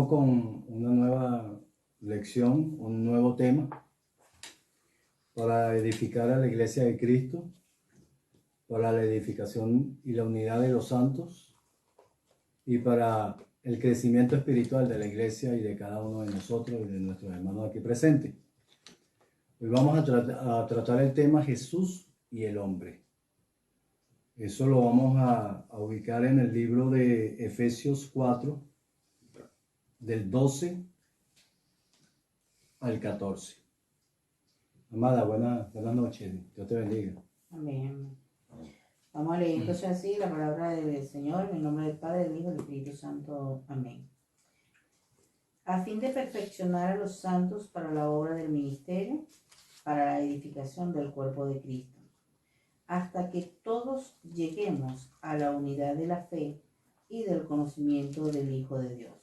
Estamos con una nueva lección, un nuevo tema para edificar a la Iglesia de Cristo, para la edificación y la unidad de los santos y para el crecimiento espiritual de la Iglesia y de cada uno de nosotros y de nuestros hermanos aquí presentes. Hoy vamos a tratar el tema Jesús y el hombre. Eso lo vamos a ubicar en el libro de Efesios 4, del 12 al 14. Amada, buenas noches. Dios te bendiga. Amén. Vamos a leer entonces así la palabra del Señor, en el nombre del Padre, del Hijo y del Espíritu Santo. Amén. A fin de perfeccionar a los santos para la obra del ministerio, para la edificación del cuerpo de Cristo, hasta que todos lleguemos a la unidad de la fe y del conocimiento del Hijo de Dios,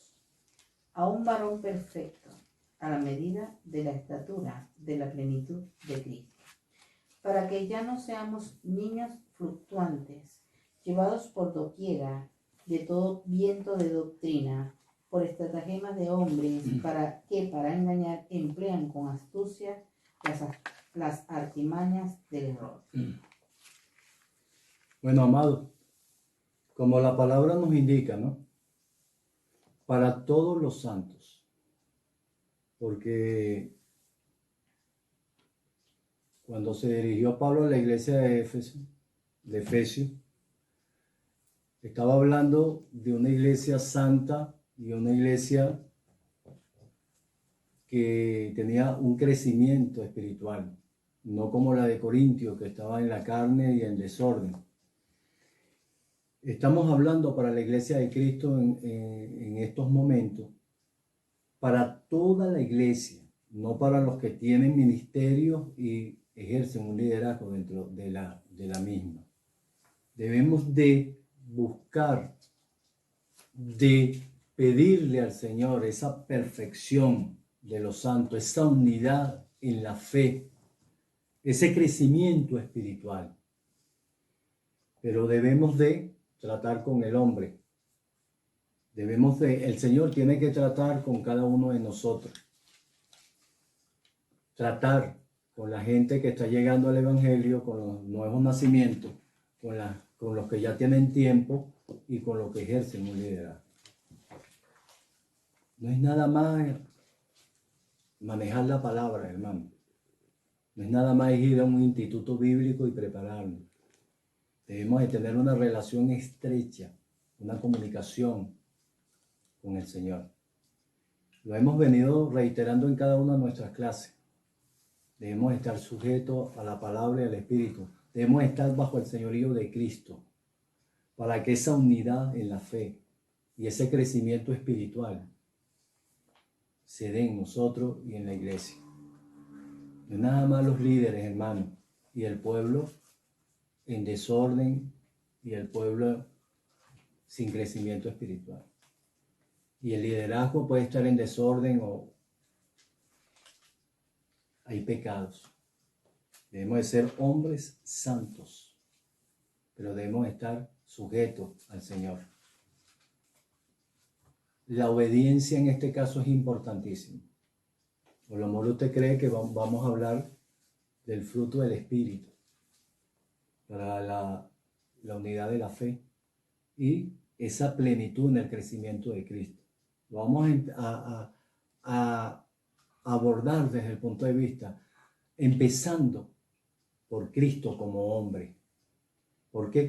a un varón perfecto, a la medida de la estatura de la plenitud de Cristo, para que ya no seamos niños fluctuantes, llevados por doquiera de todo viento de doctrina, por estratagemas de hombres para engañar emplean con astucia las artimañas del error. Bueno, amado, como la palabra nos indica, ¿no? Para todos los santos, porque cuando se dirigió Pablo a la iglesia de Efesios, estaba hablando de una iglesia santa y una iglesia que tenía un crecimiento espiritual, no como la de Corintio, que estaba en la carne y en desorden. Estamos hablando para la iglesia de Cristo en estos momentos, para toda la iglesia, no para los que tienen ministerios y ejercen un liderazgo dentro de la misma. Debemos de buscar, de pedirle al Señor esa perfección de los santos, esa unidad en la fe, ese crecimiento espiritual. Pero debemos de tratar con el hombre. El Señor tiene que tratar con cada uno de nosotros. Tratar con la gente que está llegando al Evangelio, con los nuevos nacimientos, con los que ya tienen tiempo y con los que ejercen un liderazgo. No es nada más manejar la palabra, hermano. No es nada más ir a un instituto bíblico y prepararnos. Debemos de tener una relación estrecha, una comunicación con el Señor. Lo hemos venido reiterando en cada una de nuestras clases. Debemos estar sujetos a la palabra y al Espíritu. Debemos estar bajo el señorío de Cristo para que esa unidad en la fe y ese crecimiento espiritual se dé en nosotros y en la iglesia. No es nada más los líderes, hermanos, y el pueblo en desorden y el pueblo sin crecimiento espiritual. Y el liderazgo puede estar en desorden o hay pecados. Debemos de ser hombres santos, pero debemos estar sujetos al Señor. La obediencia en este caso es importantísima. A lo mejor usted cree que vamos a hablar del fruto del Espíritu para la unidad de la fe y esa plenitud en el crecimiento de Cristo. Lo vamos a abordar desde el punto de vista, empezando por Cristo como hombre. ¿Por qué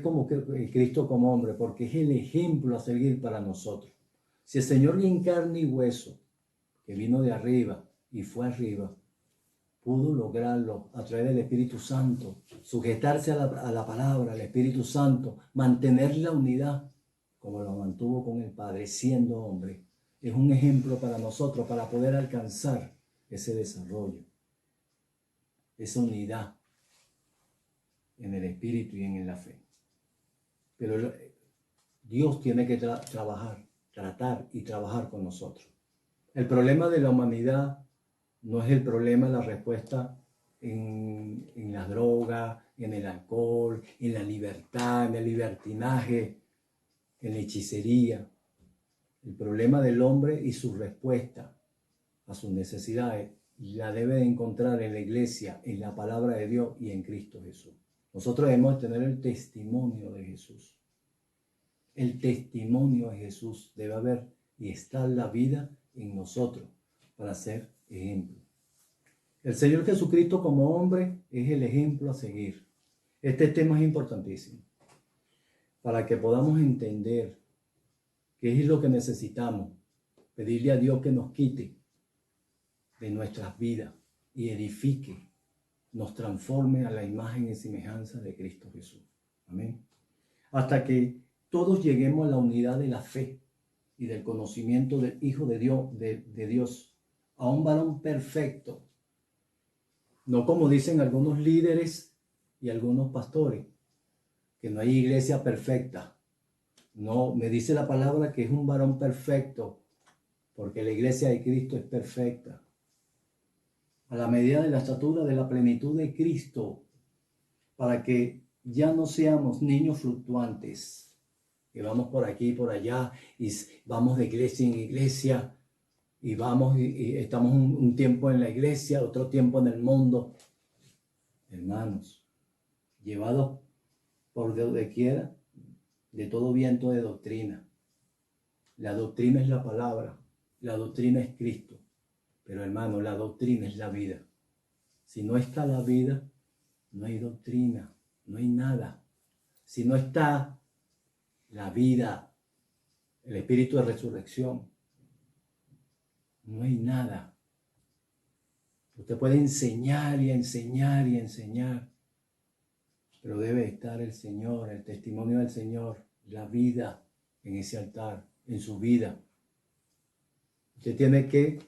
Cristo como hombre? Porque es el ejemplo a seguir para nosotros. Si el Señor en carne y hueso, que vino de arriba y fue arriba, pudo lograrlo a través del Espíritu Santo, sujetarse a la palabra, al Espíritu Santo, mantener la unidad, como lo mantuvo con el Padre, siendo hombre. Es un ejemplo para nosotros, para poder alcanzar ese desarrollo, esa unidad en el Espíritu y en la fe. Pero Dios tiene que tratar y trabajar con nosotros. El problema de la humanidad no es el problema, la respuesta en las drogas, en el alcohol, en la libertad, en el libertinaje, en la hechicería. El problema del hombre y su respuesta a sus necesidades la debe de encontrar en la iglesia, en la palabra de Dios y en Cristo Jesús. Nosotros debemos tener el testimonio de Jesús. El testimonio de Jesús debe haber y está la vida en nosotros para ser ejemplo. El Señor Jesucristo como hombre es el ejemplo a seguir. Este tema es importantísimo para que podamos entender qué es lo que necesitamos. Pedirle a Dios que nos quite de nuestras vidas y edifique, nos transforme a la imagen y semejanza de Cristo Jesús. Amén. Hasta que todos lleguemos a la unidad de la fe y del conocimiento del Hijo de Dios, de Dios, a un varón perfecto. No como dicen algunos líderes y algunos pastores, que no hay iglesia perfecta. No, me dice la palabra que es un varón perfecto, porque la iglesia de Cristo es perfecta. A la medida de la estatura de la plenitud de Cristo, para que ya no seamos niños fluctuantes, que vamos por aquí y por allá, y vamos de iglesia en iglesia, y vamos y estamos un tiempo en la iglesia, otro tiempo en el mundo. Hermanos, llevados por donde quiera, de todo viento de doctrina. La doctrina es la palabra, la doctrina es Cristo. Pero hermano, la doctrina es la vida. Si no está la vida, no hay doctrina, no hay nada. Si no está la vida, el espíritu de resurrección, no hay nada. Usted puede enseñar y enseñar y enseñar, pero debe estar el Señor, el testimonio del Señor, la vida en ese altar, en su vida. Usted tiene que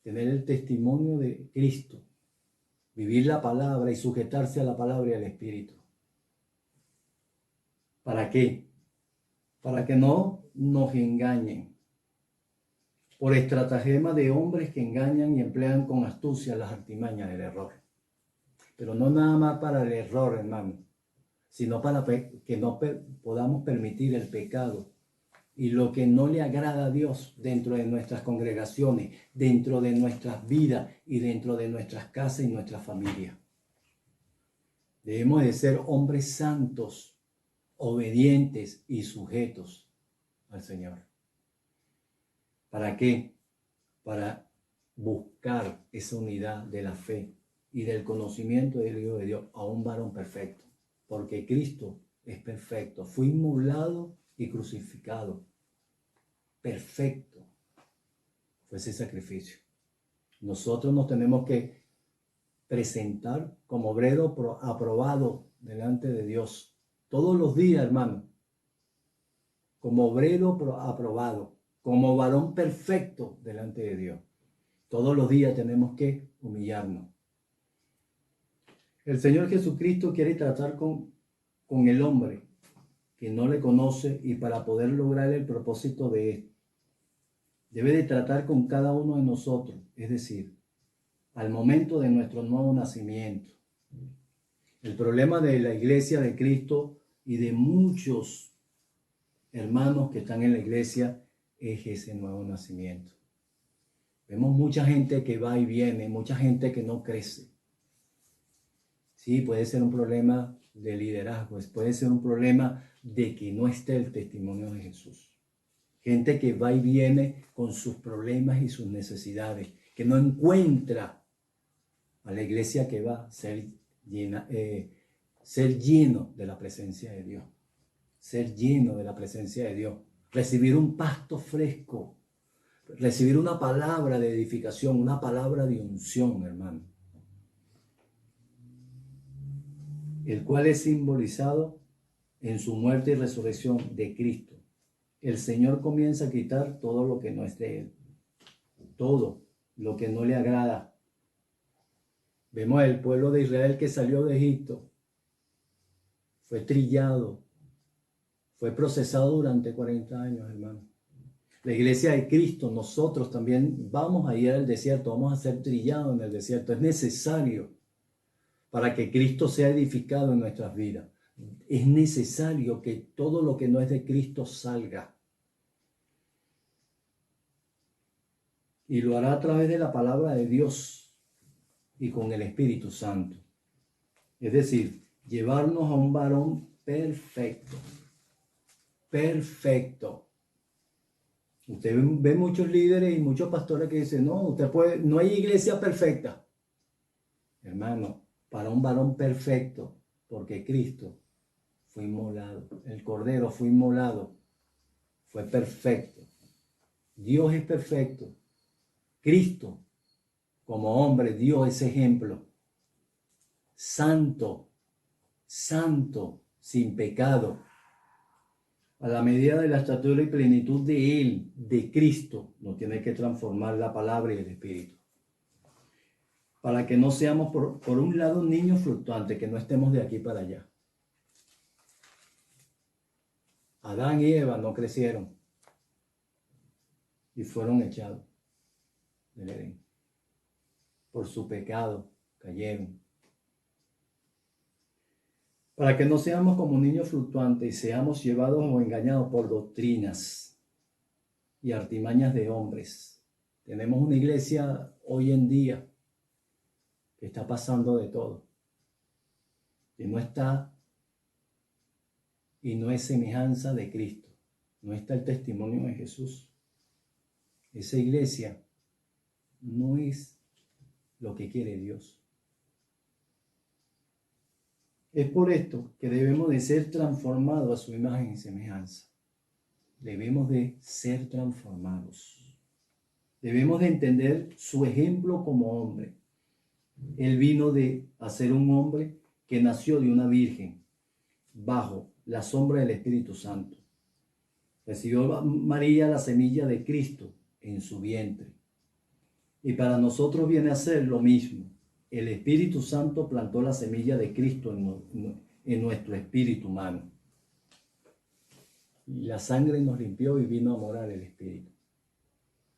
tener el testimonio de Cristo, vivir la palabra y sujetarse a la palabra y al Espíritu. ¿Para qué? Para que no nos engañen por estratagema de hombres que engañan y emplean con astucia las artimañas del error. Pero no nada más para el error, hermano, sino para que no podamos permitir el pecado y lo que no le agrada a Dios dentro de nuestras congregaciones, dentro de nuestras vidas y dentro de nuestras casas y nuestras familias. Debemos de ser hombres santos, obedientes y sujetos al Señor. ¿Para qué? Para buscar esa unidad de la fe y del conocimiento del Hijo de Dios a un varón perfecto. Porque Cristo es perfecto. Fue inmolado y crucificado. Perfecto fue ese sacrificio. Nosotros nos tenemos que presentar como obrero aprobado delante de Dios. Todos los días, hermano. Como obrero aprobado. Como varón perfecto delante de Dios. Todos los días tenemos que humillarnos. El Señor Jesucristo quiere tratar con el hombre que no le conoce y para poder lograr el propósito de él, debe de tratar con cada uno de nosotros, es decir, al momento de nuestro nuevo nacimiento. El problema de la iglesia de Cristo y de muchos hermanos que están en la iglesia es ese nuevo nacimiento. Vemos mucha gente que va y viene, mucha gente que no crece. Sí, puede ser un problema de liderazgo, puede ser un problema de que no esté el testimonio de Jesús. Gente que va y viene con sus problemas y sus necesidades, que no encuentra a la iglesia que va a ser lleno de la presencia de Dios. Ser lleno de la presencia de Dios. Recibir un pasto fresco. Recibir una palabra de edificación, una palabra de unción, hermano. El cual es simbolizado en su muerte y resurrección de Cristo. El Señor comienza a quitar todo lo que no es de Él. Todo lo que no le agrada. Vemos el pueblo de Israel que salió de Egipto. Fue trillado. Fue procesado durante 40 años, hermano. La iglesia de Cristo, nosotros también vamos a ir al desierto. Vamos a ser trillados en el desierto. Es necesario para que Cristo sea edificado en nuestras vidas. Es necesario que todo lo que no es de Cristo salga. Y lo hará a través de la palabra de Dios y con el Espíritu Santo. Es decir, llevarnos a un varón perfecto. Perfecto. Usted ve muchos líderes y muchos pastores que dicen, no hay iglesia perfecta. Hermano, para un varón perfecto, porque Cristo fue inmolado, el Cordero fue inmolado, fue perfecto. Dios es perfecto. Cristo, como hombre, dio ese ejemplo. Santo, santo, sin pecado, a la medida de la estatura y plenitud de Él, de Cristo. No tiene que transformar la palabra y el Espíritu. Para que no seamos, por un lado, niños fluctuantes, que no estemos de aquí para allá. Adán y Eva no crecieron y fueron echados del Edén. Por su pecado cayeron. Para que no seamos como niños fluctuantes y seamos llevados o engañados por doctrinas y artimañas de hombres. Tenemos una iglesia hoy en día que está pasando de todo, que no está y no es semejanza de Cristo, no está el testimonio de Jesús. Esa iglesia no es lo que quiere Dios. Es por esto que debemos de ser transformados a su imagen y semejanza. Debemos de ser transformados. Debemos de entender su ejemplo como hombre. Él vino a ser un hombre que nació de una virgen bajo la sombra del Espíritu Santo. Recibió María la semilla de Cristo en su vientre. Y para nosotros viene a ser lo mismo. El Espíritu Santo plantó la semilla de Cristo en nuestro espíritu humano. Y la sangre nos limpió y vino a morar el Espíritu.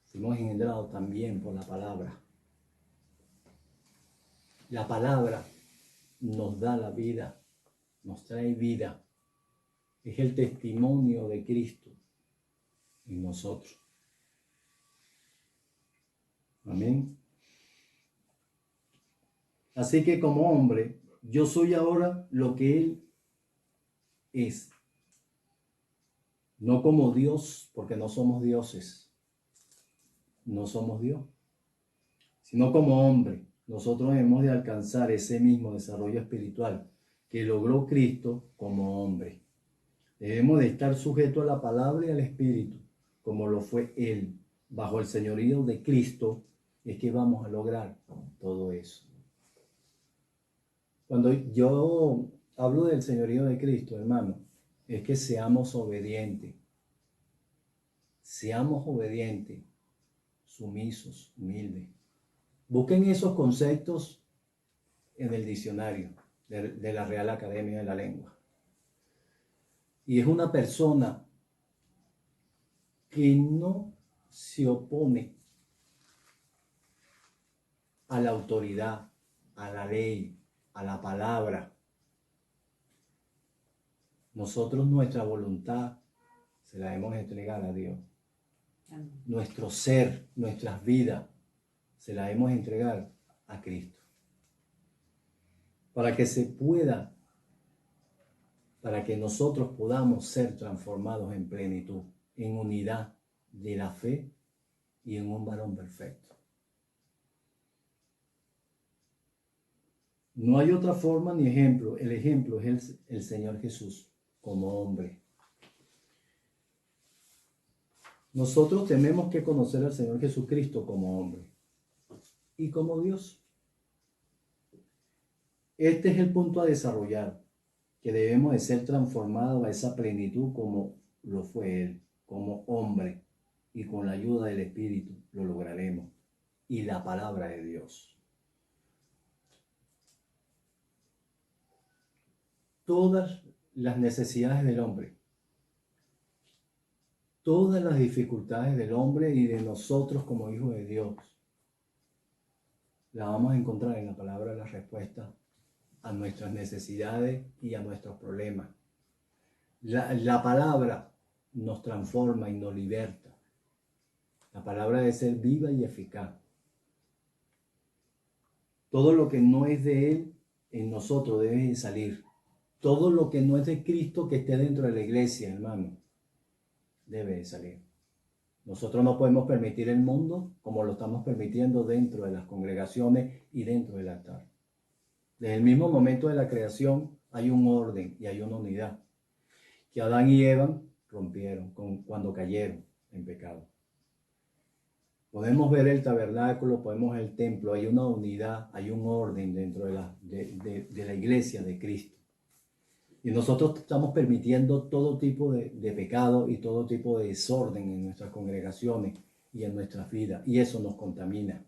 Fuimos engendrados también por la palabra. La palabra nos da la vida, nos trae vida. Es el testimonio de Cristo en nosotros. Amén. Así que como hombre, yo soy ahora lo que Él es. No como Dios, porque no somos dioses. No somos Dios. Sino como hombre. Nosotros hemos de alcanzar ese mismo desarrollo espiritual que logró Cristo como hombre. Debemos de estar sujetos a la palabra y al Espíritu, como lo fue Él. Bajo el señorío de Cristo es que vamos a lograr todo eso. Cuando yo hablo del señorío de Cristo, hermano, es que seamos obedientes. Seamos obedientes, sumisos, humildes. Busquen esos conceptos en el diccionario de la Real Academia de la Lengua. Y es una persona que no se opone a la autoridad, a la ley, a la palabra. Nosotros nuestra voluntad se la hemos entregado a Dios. Amén. Nuestro ser, nuestras vidas, se la hemos entregado a Cristo. Para que se pueda, para que nosotros podamos ser transformados en plenitud, en unidad de la fe y en un varón perfecto. No hay otra forma ni ejemplo. El ejemplo es el Señor Jesús como hombre. Nosotros tenemos que conocer al Señor Jesucristo como hombre y como Dios. Este es el punto a desarrollar, que debemos de ser transformados a esa plenitud como lo fue Él, como hombre, y con la ayuda del Espíritu lo lograremos, y la palabra de Dios. Todas las necesidades del hombre, todas las dificultades del hombre y de nosotros como hijos de Dios, la vamos a encontrar en la palabra de la respuesta a nuestras necesidades y a nuestros problemas. La palabra nos transforma y nos liberta. La palabra debe ser viva y eficaz. Todo lo que no es de Él en nosotros debe de salir. Todo lo que no es de Cristo que esté dentro de la iglesia, hermano, debe de salir. Nosotros no podemos permitir el mundo como lo estamos permitiendo dentro de las congregaciones y dentro del altar. Desde el mismo momento de la creación hay un orden y hay una unidad que Adán y Eva rompieron cuando cayeron en pecado. Podemos ver el tabernáculo, podemos ver el templo, hay una unidad, hay un orden dentro de la iglesia de Cristo. Y nosotros estamos permitiendo todo tipo de pecado y todo tipo de desorden en nuestras congregaciones y en nuestras vidas. Y eso nos contamina.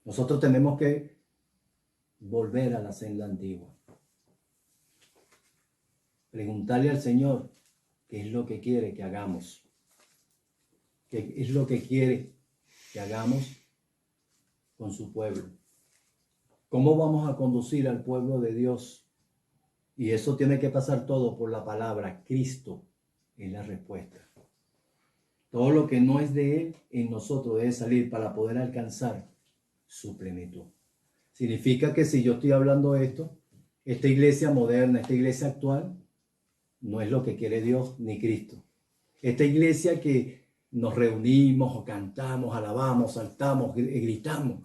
Nosotros tenemos que volver a la senda antigua. Preguntarle al Señor qué es lo que quiere que hagamos. ¿Qué es lo que quiere que hagamos con su pueblo? ¿Cómo vamos a conducir al pueblo de Dios? Y eso tiene que pasar todo por la palabra. Cristo es la respuesta. Todo lo que no es de Él en nosotros debe salir para poder alcanzar su plenitud. Significa que si yo estoy hablando esto, esta iglesia moderna, esta iglesia actual, no es lo que quiere Dios ni Cristo. Esta iglesia que nos reunimos o cantamos, alabamos, saltamos, gritamos,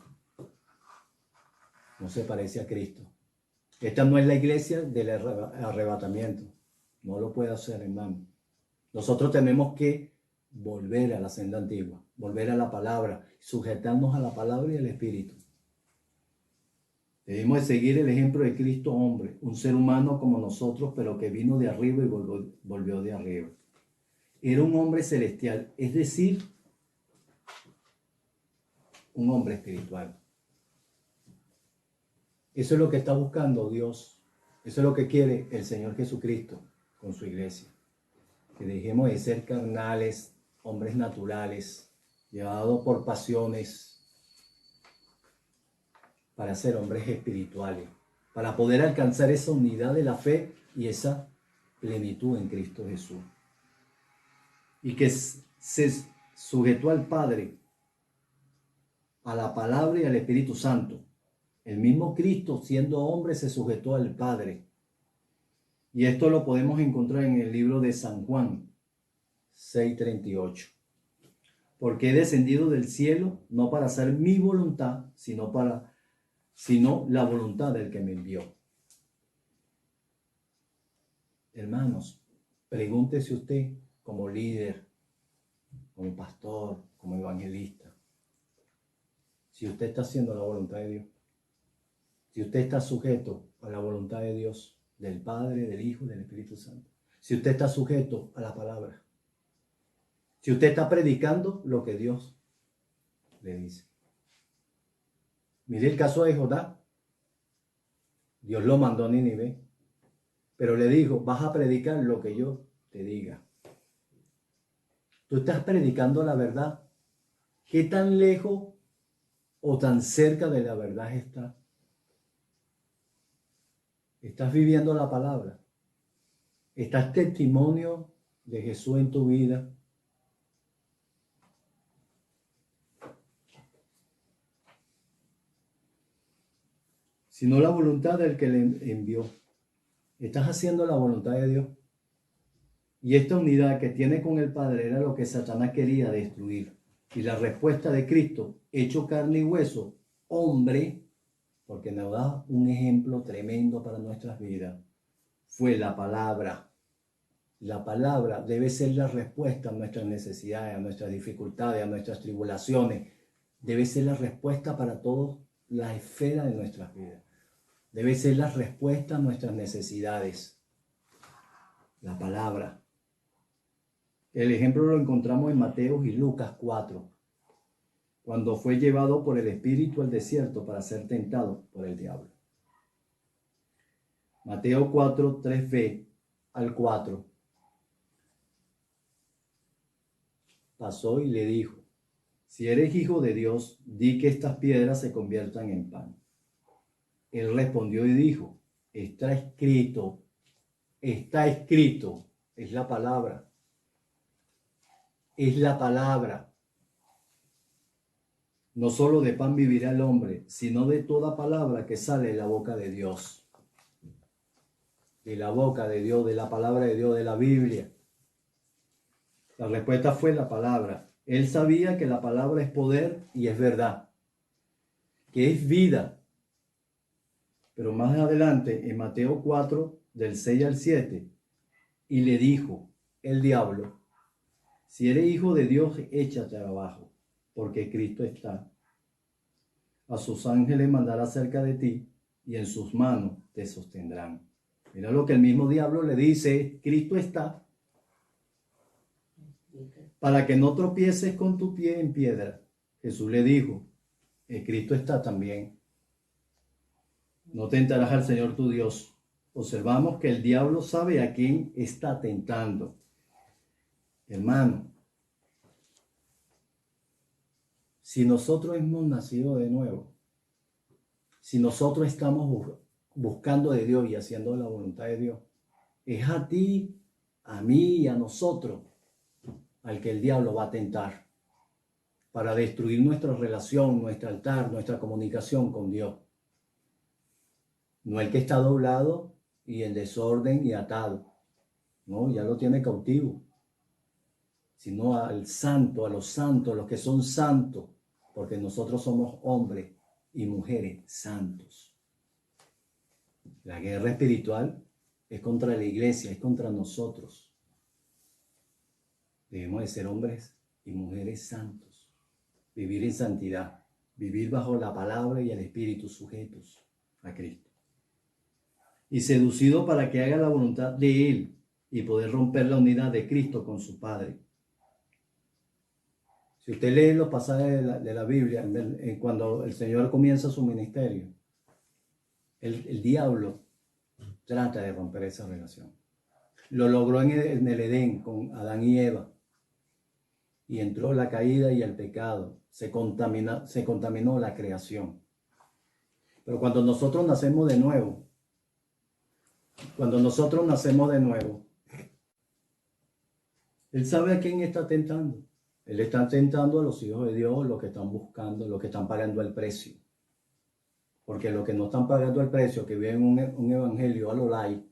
no se parece a Cristo. Esta no es la iglesia del arrebatamiento. No lo puede hacer, hermano. Nosotros tenemos que volver a la senda antigua, volver a la palabra, sujetarnos a la palabra y al Espíritu. Debemos de seguir el ejemplo de Cristo hombre, un ser humano como nosotros, pero que vino de arriba y volvió de arriba. Era un hombre celestial, es decir, un hombre espiritual. Eso es lo que está buscando Dios. Eso es lo que quiere el Señor Jesucristo con su iglesia. Que dejemos de ser carnales, hombres naturales, llevados por pasiones, para ser hombres espirituales, para poder alcanzar esa unidad de la fe y esa plenitud en Cristo Jesús. Y que se sujetó al Padre, a la palabra y al Espíritu Santo. El mismo Cristo, siendo hombre, se sujetó al Padre. Y esto lo podemos encontrar en el libro de San Juan 6:38. Porque he descendido del cielo no para hacer mi voluntad, sino la voluntad del que me envió. Hermanos, pregúntese usted como líder, como pastor, como evangelista, si usted está haciendo la voluntad de Dios. Si usted está sujeto a la voluntad de Dios, del Padre, del Hijo, del Espíritu Santo. Si usted está sujeto a la palabra. Si usted está predicando lo que Dios le dice. Mire el caso de Judá. Dios lo mandó a Nínive, pero le dijo, vas a predicar lo que yo te diga. Tú estás predicando la verdad. ¿Qué tan lejos o tan cerca de la verdad está? ¿Estás viviendo la palabra? ¿Estás testimonio de Jesús en tu vida? Sino la voluntad del que le envió. ¿Estás haciendo la voluntad de Dios? Y esta unidad que tiene con el Padre era lo que Satanás quería destruir. Y la respuesta de Cristo, hecho carne y hueso, hombre, porque nos da un ejemplo tremendo para nuestras vidas, fue la palabra. La palabra debe ser la respuesta a nuestras necesidades, a nuestras dificultades, a nuestras tribulaciones. Debe ser la respuesta para todas las esferas de nuestras vidas. Debe ser la respuesta a nuestras necesidades. La palabra. El ejemplo lo encontramos en Mateo y Lucas 4, cuando fue llevado por el Espíritu al desierto para ser tentado por el diablo. Mateo 4, 3b al 4. Pasó y le dijo, si eres hijo de Dios, di que estas piedras se conviertan en pan. Él respondió y dijo, está escrito, es la palabra. Es la palabra. No solo de pan vivirá el hombre, sino de toda palabra que sale de la boca de Dios. De la boca de Dios, de la palabra de Dios, de la Biblia. La respuesta fue la palabra. Él sabía que la palabra es poder y es verdad, que es vida. Pero más adelante, en Mateo 4, del 6 al 7, y le dijo el diablo: si eres hijo de Dios, échate abajo, porque Cristo está. A sus ángeles mandará cerca de ti, y en sus manos te sostendrán. Mira lo que el mismo diablo le dice: Cristo está, para que no tropieces con tu pie en piedra. Jesús le dijo: Cristo está también. No tentarás al Señor tu Dios. Observamos que el diablo sabe a quién está tentando. Hermano, si nosotros hemos nacido de nuevo, si nosotros estamos buscando de Dios y haciendo la voluntad de Dios, es a ti, a mí y a nosotros al que el diablo va a tentar para destruir nuestra relación, nuestro altar, nuestra comunicación con Dios. No el que está doblado y en desorden y atado, no, ya lo tiene cautivo, sino al santo, a los santos, los que son santos, porque nosotros somos hombres y mujeres santos. La guerra espiritual es contra la iglesia, es contra nosotros. Debemos de ser hombres y mujeres santos, vivir en santidad, vivir bajo la palabra y el Espíritu sujetos a Cristo. Y seducido para que haga la voluntad de Él y poder romper la unidad de Cristo con su Padre. Si usted lee los pasajes de la Biblia, cuando el Señor comienza su ministerio, el diablo trata de romper esa relación. Lo logró en el Edén con Adán y Eva. Y entró la caída y el pecado. Se contaminó la creación. Pero cuando nosotros nacemos de nuevo, Él sabe a quién está tentando. Él está tentando a los hijos de Dios, los que están buscando, los que están pagando el precio. Porque los que no están pagando el precio, que viven un evangelio a lo light,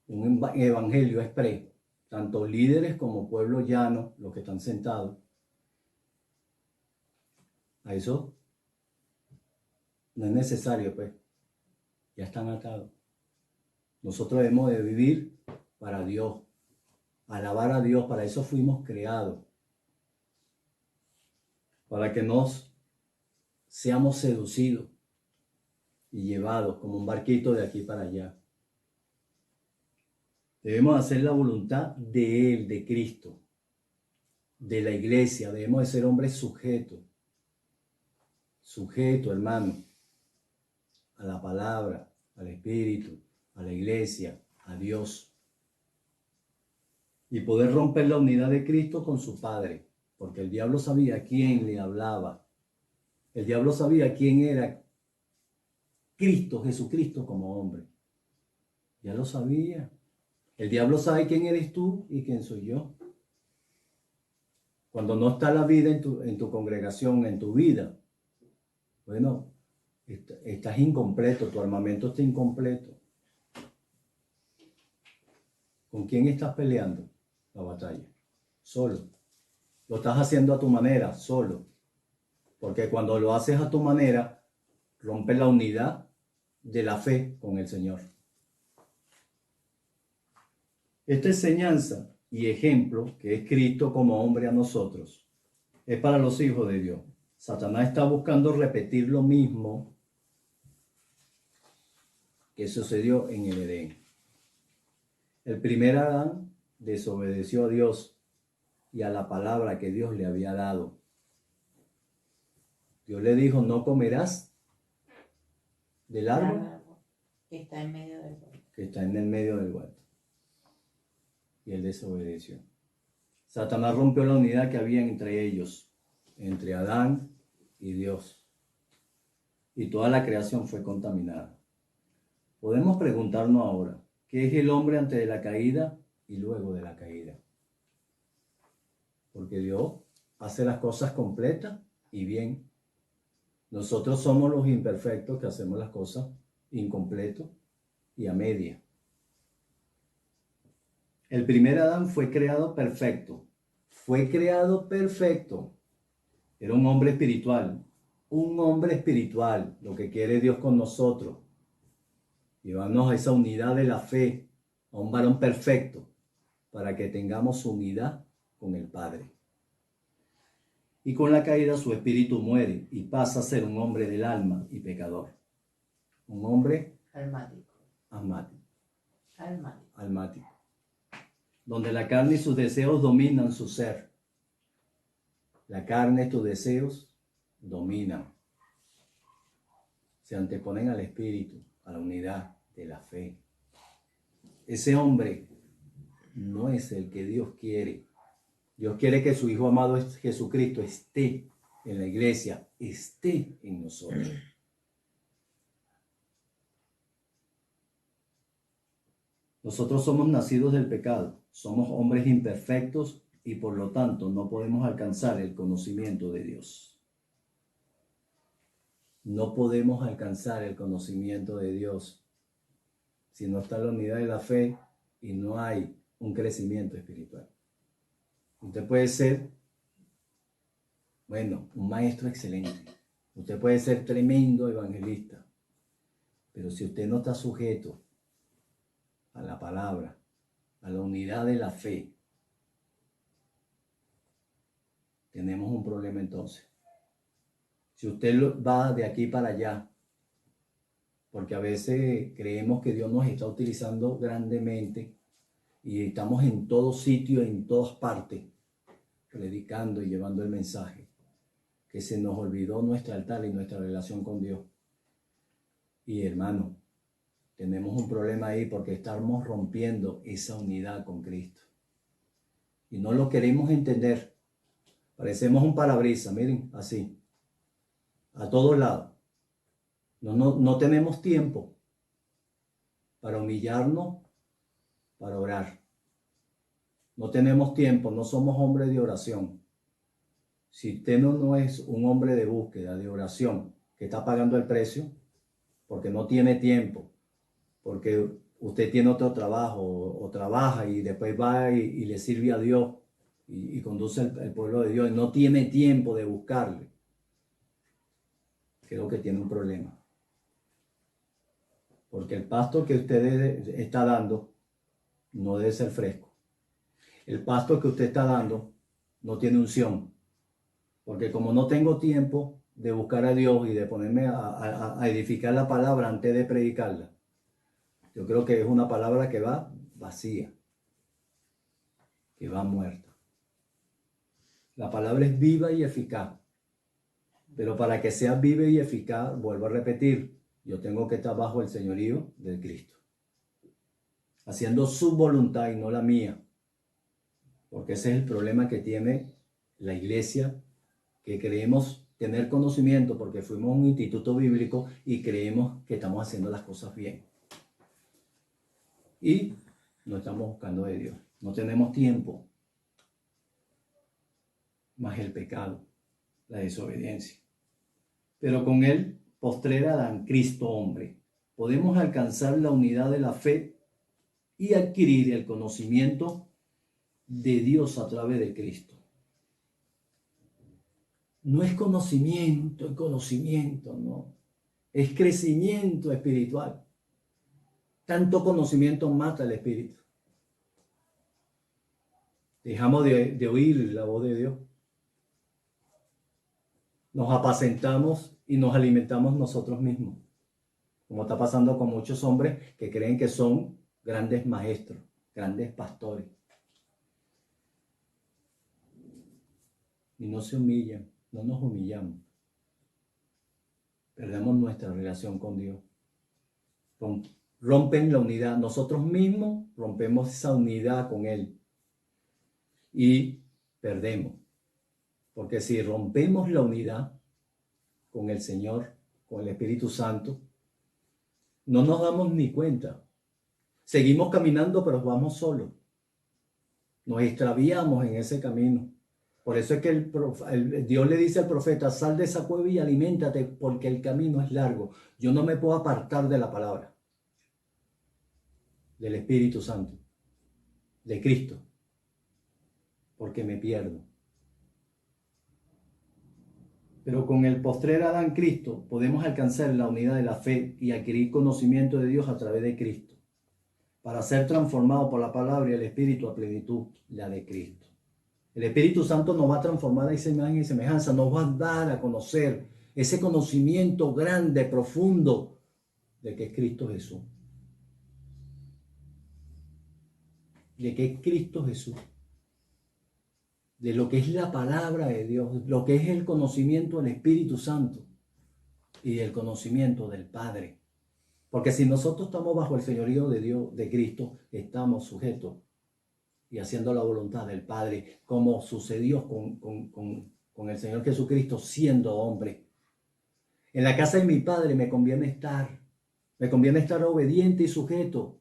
un evangelio exprés, tanto líderes como pueblo llano, los que están sentados, a eso no es necesario, pues, ya están atados. Nosotros debemos de vivir para Dios, alabar a Dios, para eso fuimos creados, para que nos seamos seducidos y llevados como un barquito de aquí para allá. Debemos hacer la voluntad de Él, de Cristo, de la iglesia. Debemos de ser hombres sujetos, hermano, a la palabra, al Espíritu, a la iglesia, a Dios. Y poder romper la unidad de Cristo con su Padre, porque el diablo sabía quién le hablaba. El diablo sabía quién era Cristo, Jesucristo como hombre. Ya lo sabía. El diablo sabe quién eres tú y quién soy yo. Cuando no está la vida en tu congregación, en tu vida, bueno, estás incompleto, tu armamento está incompleto. ¿Con quién estás peleando la batalla? Solo. Lo estás haciendo a tu manera, solo. Porque cuando lo haces a tu manera, rompes la unidad de la fe con el Señor. Esta enseñanza y ejemplo que es Cristo como hombre a nosotros es para los hijos de Dios. Satanás está buscando repetir lo mismo que sucedió en el Edén. El primer Adán desobedeció a Dios y a la palabra que Dios le había dado. Dios le dijo: no comerás del árbol que está en medio del huerto. Que está en el medio del huerto. Y él desobedeció. Satanás rompió la unidad que había entre ellos, entre Adán y Dios. Y toda la creación fue contaminada. Podemos preguntarnos ahora, ¿qué es el hombre antes de la caída y luego de la caída? Porque Dios hace las cosas completas y bien. Nosotros somos los imperfectos que hacemos las cosas incompleto y a media. El primer Adán fue creado perfecto. Fue creado perfecto. Era un hombre espiritual. Un hombre espiritual. Lo que quiere Dios con nosotros. Llevarnos a esa unidad de la fe. A un varón perfecto. Para que tengamos unidad con el Padre. Y con la caída su espíritu muere y pasa a ser un hombre del alma y pecador. Un hombre almático. Donde la carne y sus deseos dominan su ser. La carne y tus deseos dominan. Se anteponen al espíritu, a la unidad de la fe. Ese hombre no es el que Dios quiere. Dios quiere que su Hijo amado Jesucristo esté en la iglesia, esté en nosotros. Nosotros somos nacidos del pecado, somos hombres imperfectos y por lo tanto no podemos alcanzar el conocimiento de Dios. No podemos alcanzar el conocimiento de Dios si no está la unidad de la fe y no hay un crecimiento espiritual. Usted puede ser, un maestro excelente. Usted puede ser tremendo evangelista. Pero si usted no está sujeto a la palabra, a la unidad de la fe, tenemos un problema entonces. Si usted va de aquí para allá, porque a veces creemos que Dios nos está utilizando grandemente y estamos en todo sitio, en todas partes, predicando y llevando el mensaje, que se nos olvidó nuestro altar y nuestra relación con Dios. Y hermano, tenemos un problema ahí porque estamos rompiendo esa unidad con Cristo. Y no lo queremos entender. Parecemos un parabrisas, miren, así, a todos lados. No tenemos tiempo para humillarnos, para orar. No tenemos tiempo, no somos hombres de oración. Si usted no es un hombre de búsqueda, de oración, que está pagando el precio, porque no tiene tiempo, porque usted tiene otro trabajo o trabaja y después va y le sirve a Dios y conduce el pueblo de Dios y no tiene tiempo de buscarle, creo que tiene un problema. Porque el pasto que usted está dando no debe ser fresco. El pasto que usted está dando no tiene unción. Porque como no tengo tiempo de buscar a Dios y de ponerme a edificar la palabra antes de predicarla, yo creo que es una palabra que va vacía, que va muerta. La palabra es viva y eficaz. Pero para que sea viva y eficaz, vuelvo a repetir, yo tengo que estar bajo el señorío de Cristo. Haciendo su voluntad y no la mía. Porque ese es el problema que tiene la iglesia, que creemos tener conocimiento porque fuimos a un instituto bíblico y creemos que estamos haciendo las cosas bien. Y no estamos buscando de Dios. No tenemos tiempo. Más el pecado, la desobediencia. Pero con el postrer Adán, Cristo hombre, podemos alcanzar la unidad de la fe y adquirir el conocimiento de Dios a través de Cristo. No es conocimiento, no. Es crecimiento espiritual. Tanto conocimiento mata el espíritu. Dejamos de oír la voz de Dios. Nos apacentamos y nos alimentamos nosotros mismos. Como está pasando con muchos hombres que creen que son grandes maestros, grandes pastores. Y no se humillan, no nos humillamos. Perdemos nuestra relación con Dios. Rompen la unidad. Nosotros mismos rompemos esa unidad con Él. Y perdemos. Porque si rompemos la unidad con el Señor, con el Espíritu Santo, no nos damos ni cuenta. Seguimos caminando, pero vamos solos. Nos extraviamos en ese camino. Por eso es que Dios le dice al profeta, sal de esa cueva y aliméntate porque el camino es largo. Yo no me puedo apartar de la palabra, del Espíritu Santo, de Cristo, porque me pierdo. Pero con el postrer Adán Cristo podemos alcanzar la unidad de la fe y adquirir conocimiento de Dios a través de Cristo, para ser transformado por la palabra y el Espíritu a plenitud, la de Cristo. El Espíritu Santo nos va a transformar a esa imagen y semejanza, nos va a dar a conocer ese conocimiento grande, profundo, de que es Cristo Jesús. De que es Cristo Jesús. De lo que es la palabra de Dios, lo que es el conocimiento del Espíritu Santo y el conocimiento del Padre. Porque si nosotros estamos bajo el señorío de Dios, de Cristo, estamos sujetos y haciendo la voluntad del Padre, como sucedió con el Señor Jesucristo siendo hombre. En la casa de mi Padre me conviene estar obediente y sujeto.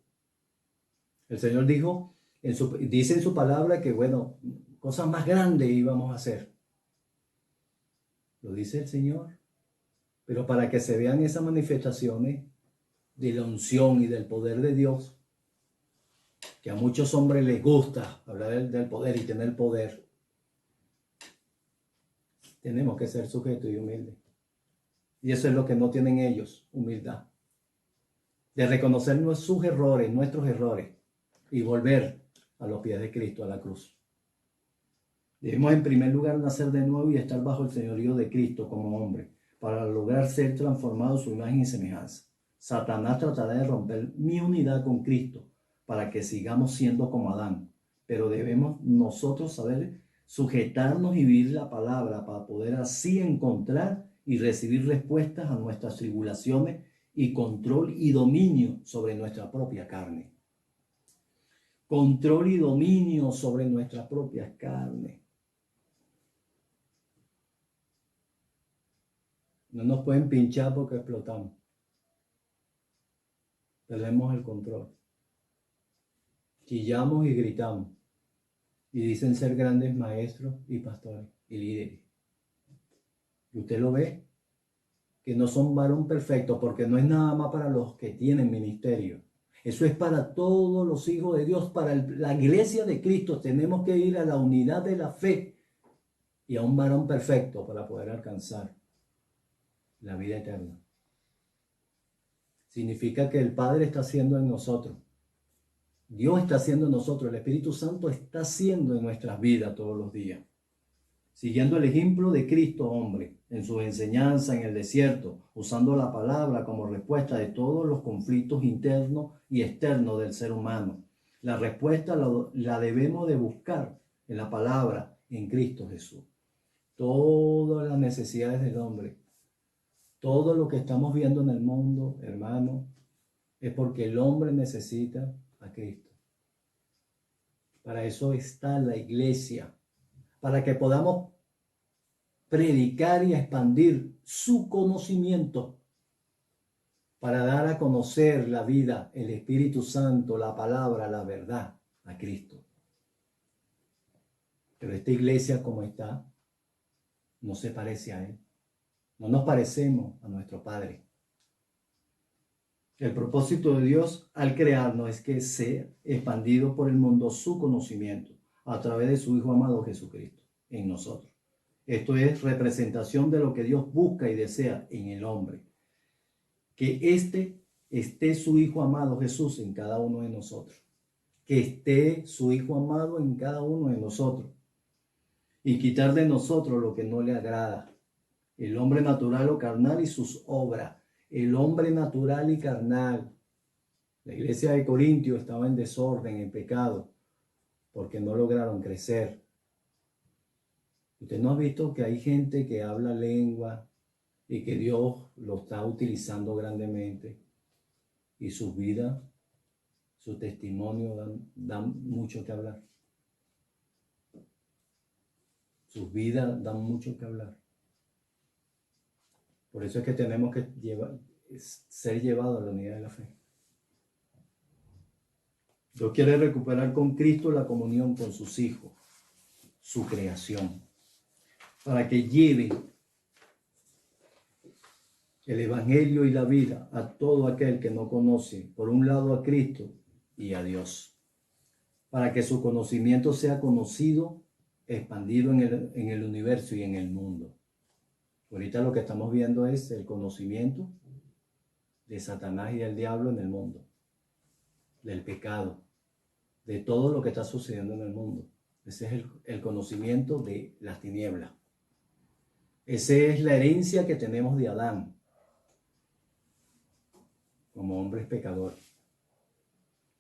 El Señor dice en su palabra que, bueno, cosas más grandes íbamos a hacer. Lo dice el Señor. Pero para que se vean esas manifestaciones de la unción y del poder de Dios, que a muchos hombres les gusta hablar del poder y tener poder, tenemos que ser sujetos y humildes. Y eso es lo que no tienen ellos, humildad. De reconocer sus errores, nuestros errores, y volver a los pies de Cristo, a la cruz. Debemos en primer lugar nacer de nuevo y estar bajo el señorío de Cristo como hombre, para lograr ser transformados en su imagen y semejanza. Satanás tratará de romper mi unidad con Cristo, para que sigamos siendo como Adán. Pero debemos nosotros saber sujetarnos y vivir la palabra para poder así encontrar y recibir respuestas a nuestras tribulaciones y control y dominio sobre nuestra propia carne. Control y dominio sobre nuestra propia carne. No nos pueden pinchar porque explotamos. Perdemos el control. Chillamos y gritamos. Y dicen ser grandes maestros y pastores y líderes. Y usted lo ve, que no son varón perfecto, porque no es nada más para los que tienen ministerio. Eso es para todos los hijos de Dios, para la iglesia de Cristo. Tenemos que ir a la unidad de la fe y a un varón perfecto para poder alcanzar la vida eterna. Significa que el Padre está haciendo en nosotros. Dios está haciendo en nosotros. El Espíritu Santo está haciendo en nuestras vidas todos los días. Siguiendo el ejemplo de Cristo, hombre, en su enseñanza en el desierto, usando la palabra como respuesta de todos los conflictos internos y externos del ser humano. La respuesta la debemos de buscar en la palabra, en Cristo Jesús. Todas las necesidades del hombre, todo lo que estamos viendo en el mundo, hermano, es porque el hombre necesita a Cristo. Para eso está la iglesia, para que podamos predicar y expandir su conocimiento, para dar a conocer la vida, el Espíritu Santo, la palabra, la verdad, a Cristo. Pero esta iglesia como está, no se parece a Él. No nos parecemos a nuestro Padre. El propósito de Dios al crearnos es que sea expandido por el mundo su conocimiento a través de su Hijo amado Jesucristo en nosotros. Esto es representación de lo que Dios busca y desea en el hombre. Que esté su Hijo amado Jesús en cada uno de nosotros. Que esté su Hijo amado en cada uno de nosotros. Y quitar de nosotros lo que no le agrada. El hombre natural o carnal y sus obras. El hombre natural y carnal. La iglesia de Corintio estaba en desorden, en pecado, porque no lograron crecer. ¿Usted no ha visto que hay gente que habla lengua y que Dios lo está utilizando grandemente? Y sus vidas, su testimonio dan mucho que hablar. Sus vidas dan mucho que hablar. Por eso es que tenemos que ser llevados a la unidad de la fe. Dios quiere recuperar con Cristo la comunión con sus hijos, su creación. para que lleve el Evangelio y la vida a todo aquel que no conoce, por un lado a Cristo y a Dios, para que su conocimiento sea conocido, expandido en el universo y en el mundo. Ahorita lo que estamos viendo es el conocimiento de Satanás y del diablo en el mundo, del pecado, de todo lo que está sucediendo en el mundo. Ese es el conocimiento de las tinieblas. Esa es la herencia que tenemos de Adán como hombres pecadores.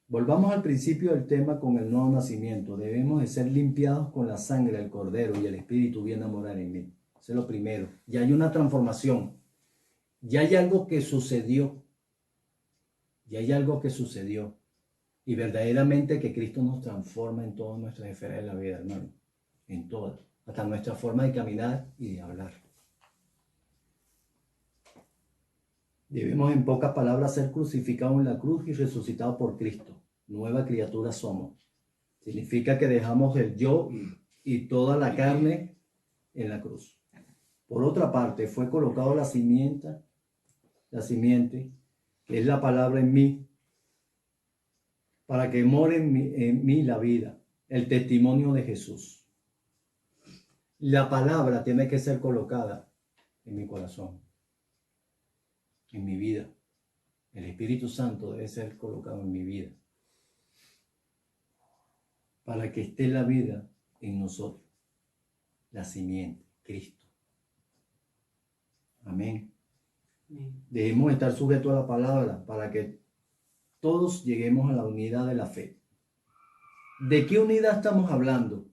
Volvamos al principio del tema con el nuevo nacimiento. Debemos de ser limpiados con la sangre del Cordero y el Espíritu viene a morar en mí. Eso es lo primero. Ya hay una transformación. Ya hay algo que sucedió. Ya hay algo que sucedió. Y verdaderamente que Cristo nos transforma en todas nuestras esferas de la vida, hermano. En todas. Hasta nuestra forma de caminar y de hablar. Debemos en pocas palabras ser crucificados en la cruz y resucitados por Cristo. Nueva criatura somos. Significa que dejamos el yo y toda la carne en la cruz. Por otra parte, fue colocado la simiente, que es la palabra en mí, para que more en mí la vida, el testimonio de Jesús. La palabra tiene que ser colocada en mi corazón, en mi vida. El Espíritu Santo debe ser colocado en mi vida, para que esté la vida en nosotros, la simiente, Cristo. Amén. Debemos estar sujetos a la palabra para que todos lleguemos a la unidad de la fe. ¿De qué unidad estamos hablando?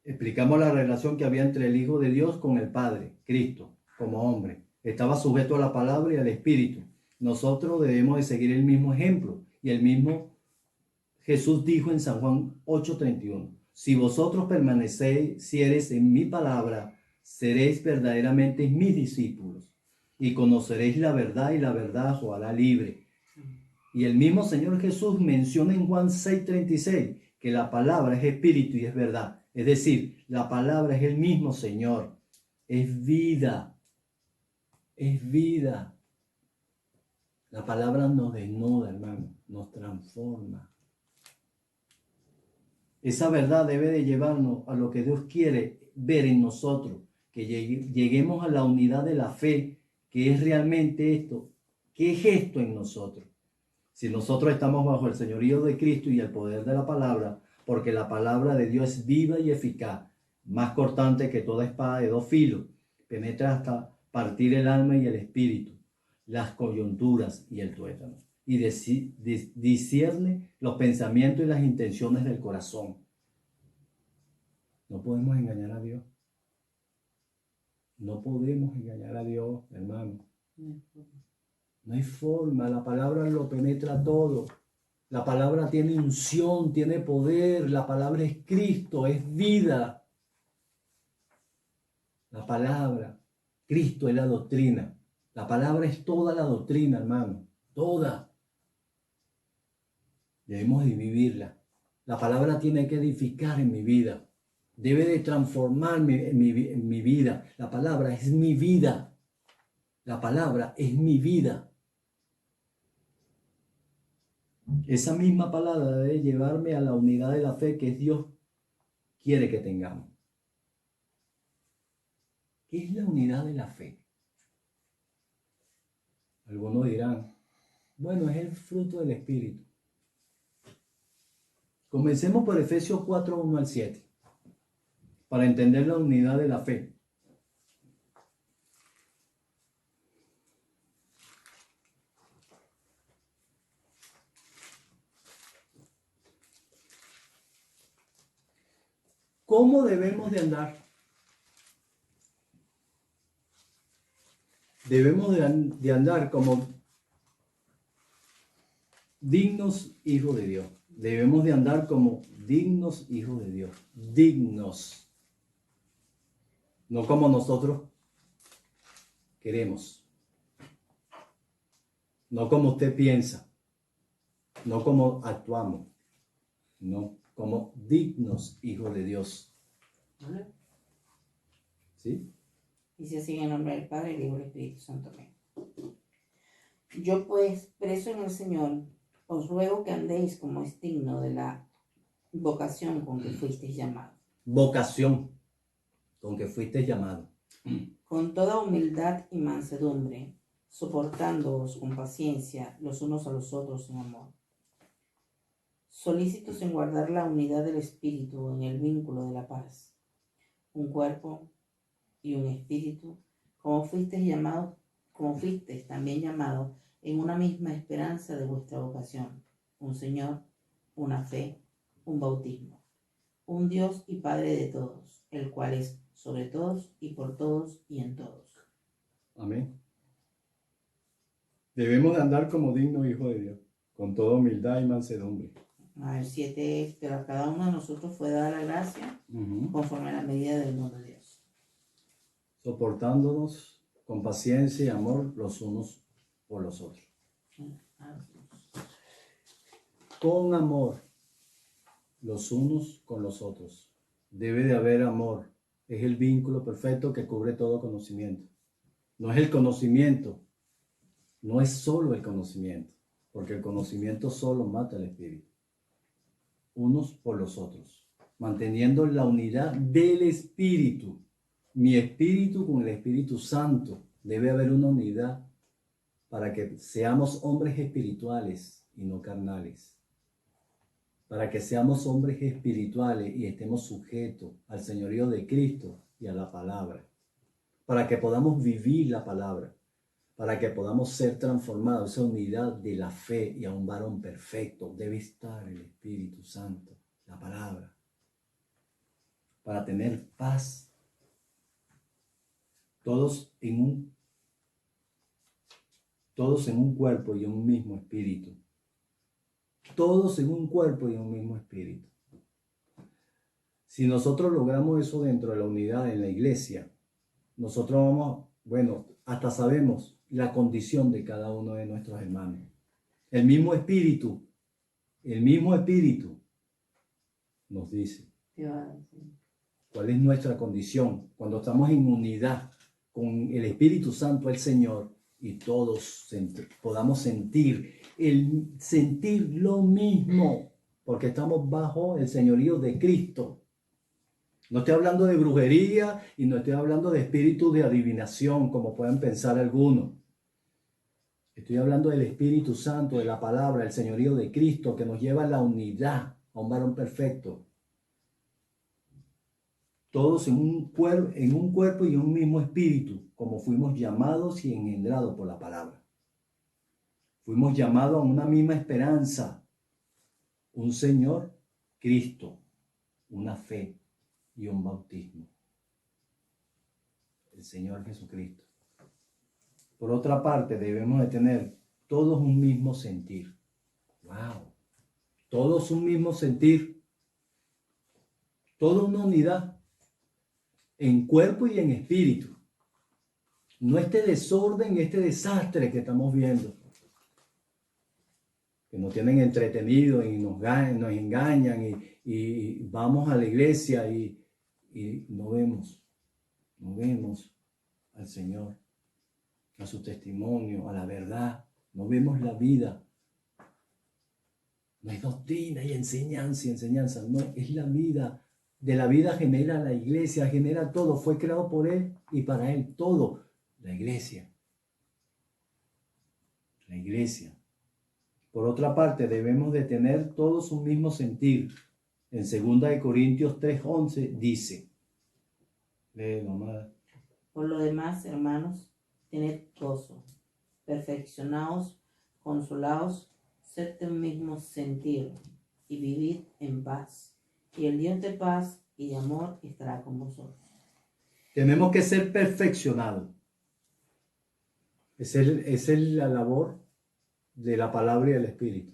Explicamos la relación que había entre el Hijo de Dios con el Padre, Cristo, como hombre. Estaba sujeto a la palabra y al Espíritu. Nosotros debemos de seguir el mismo ejemplo. Y el mismo Jesús dijo en San Juan 8:31, si vosotros permaneciereis en mi palabra, seréis verdaderamente mis discípulos y conoceréis la verdad y la verdad os hará libre. Y el mismo Señor Jesús menciona en Juan 6:36 que la palabra es espíritu y es verdad. Es decir, la palabra es el mismo Señor. Es vida. Es vida. La palabra nos desnuda, hermano. Nos transforma. Esa verdad debe de llevarnos a lo que Dios quiere ver en nosotros. Que lleguemos a la unidad de la fe, que es realmente esto. ¿Qué es esto en nosotros? Si nosotros estamos bajo el señorío de Cristo y el poder de la palabra, porque la palabra de Dios es viva y eficaz, más cortante que toda espada de dos filos, penetra hasta partir el alma y el espíritu, las coyunturas y el tuétano, y discierne los pensamientos y las intenciones del corazón. No podemos engañar a Dios. No podemos engañar a Dios, hermano. No hay forma, la palabra lo penetra todo. La palabra tiene unción, tiene poder, la palabra es Cristo, es vida. La palabra, Cristo es la doctrina. La palabra es toda la doctrina, hermano, toda. Debemos de vivirla. La palabra tiene que edificar en mi vida. Debe de transformarme en mi vida. La palabra es mi vida. La palabra es mi vida. Esa misma palabra debe llevarme a la unidad de la fe que Dios quiere que tengamos. ¿Qué es la unidad de la fe? Algunos dirán, bueno, es el fruto del Espíritu. Comencemos por Efesios 4, 1 al 7, para entender la unidad de la fe. ¿Cómo debemos de andar? Debemos de andar como dignos hijos de Dios. Debemos de andar como dignos hijos de Dios. Dignos. No como nosotros queremos. No como usted piensa. No como actuamos. No, como dignos hijos de Dios. ¿Vale? ¿Sí? Dice así en el nombre del Padre, del Hijo y del Espíritu Santo. Amén. Yo pues, preso en el Señor, os ruego que andéis como es digno de la vocación con que fuisteis llamados. Vocación con que fuiste llamado. Con toda humildad y mansedumbre, soportándoos con paciencia los unos a los otros en amor. Solícitos en guardar la unidad del Espíritu en el vínculo de la paz. Un cuerpo y un espíritu, como fuisteis también llamados en una misma esperanza de vuestra vocación. Un Señor, una fe, un bautismo. Un Dios y Padre de todos, el cual es sobre todos y por todos y en todos. Amén. Debemos de andar como dignos hijos de Dios, con toda humildad y mansedumbre. El 7 es, pero a cada uno de nosotros fue dada la gracia conforme a la medida del don de Dios. Soportándonos con paciencia y amor los unos por los otros. Con amor los unos con los otros. Debe de haber amor. Es el vínculo perfecto que cubre todo conocimiento. No es el conocimiento. No es solo el conocimiento. Porque el conocimiento solo mata al espíritu. Unos por los otros. Manteniendo la unidad del espíritu. Mi espíritu con el Espíritu Santo. Debe haber una unidad para que seamos hombres espirituales y no carnales. Para que seamos hombres espirituales y estemos sujetos al señorío de Cristo y a la palabra. Para que podamos vivir la palabra. Para que podamos ser transformados. Esa unidad de la fe y a un varón perfecto. Debe estar el Espíritu Santo, la palabra. Para tener paz. Todos en un cuerpo y un mismo espíritu. Todos en un cuerpo y un mismo espíritu. Si nosotros logramos eso dentro de la unidad en la iglesia, nosotros vamos, hasta sabemos la condición de cada uno de nuestros hermanos. El mismo espíritu nos dice cuál es nuestra condición cuando estamos en unidad con el Espíritu Santo, el Señor, y todos podamos sentir lo mismo, porque estamos bajo el señorío de Cristo. No estoy hablando de brujería y no estoy hablando de espíritu de adivinación, como pueden pensar algunos. Estoy hablando del Espíritu Santo, de la palabra, el señorío de Cristo, que nos lleva a la unidad, a un varón perfecto. Todos en un cuerpo y un mismo espíritu, como fuimos llamados y engendrados por la palabra. Fuimos llamados a una misma esperanza, un Señor, Cristo, una fe y un bautismo. El Señor Jesucristo. Por otra parte, debemos de tener todos un mismo sentir. ¡Wow! Todos un mismo sentir. Toda una unidad. En cuerpo y en espíritu. No este desorden, este desastre que estamos viendo. Que nos tienen entretenidos y nos engañan y vamos a la iglesia y no vemos al Señor, a su testimonio, a la verdad. No vemos la vida. No es doctrina y enseñanza. No, es la vida. De la vida genera la iglesia, genera todo. Fue creado por Él y para Él todo. La iglesia. La iglesia. Por otra parte, debemos de tener todos un mismo sentir. En 2 Corintios 3:11 dice, léelo, amada. Por lo demás, hermanos, tened gozo, perfeccionaos, consolaos, sed de un mismo sentir y vivid en paz. Y el Dios de paz y de amor estará con vosotros. Tenemos que ser perfeccionados. Esa es la labor de la palabra y del Espíritu.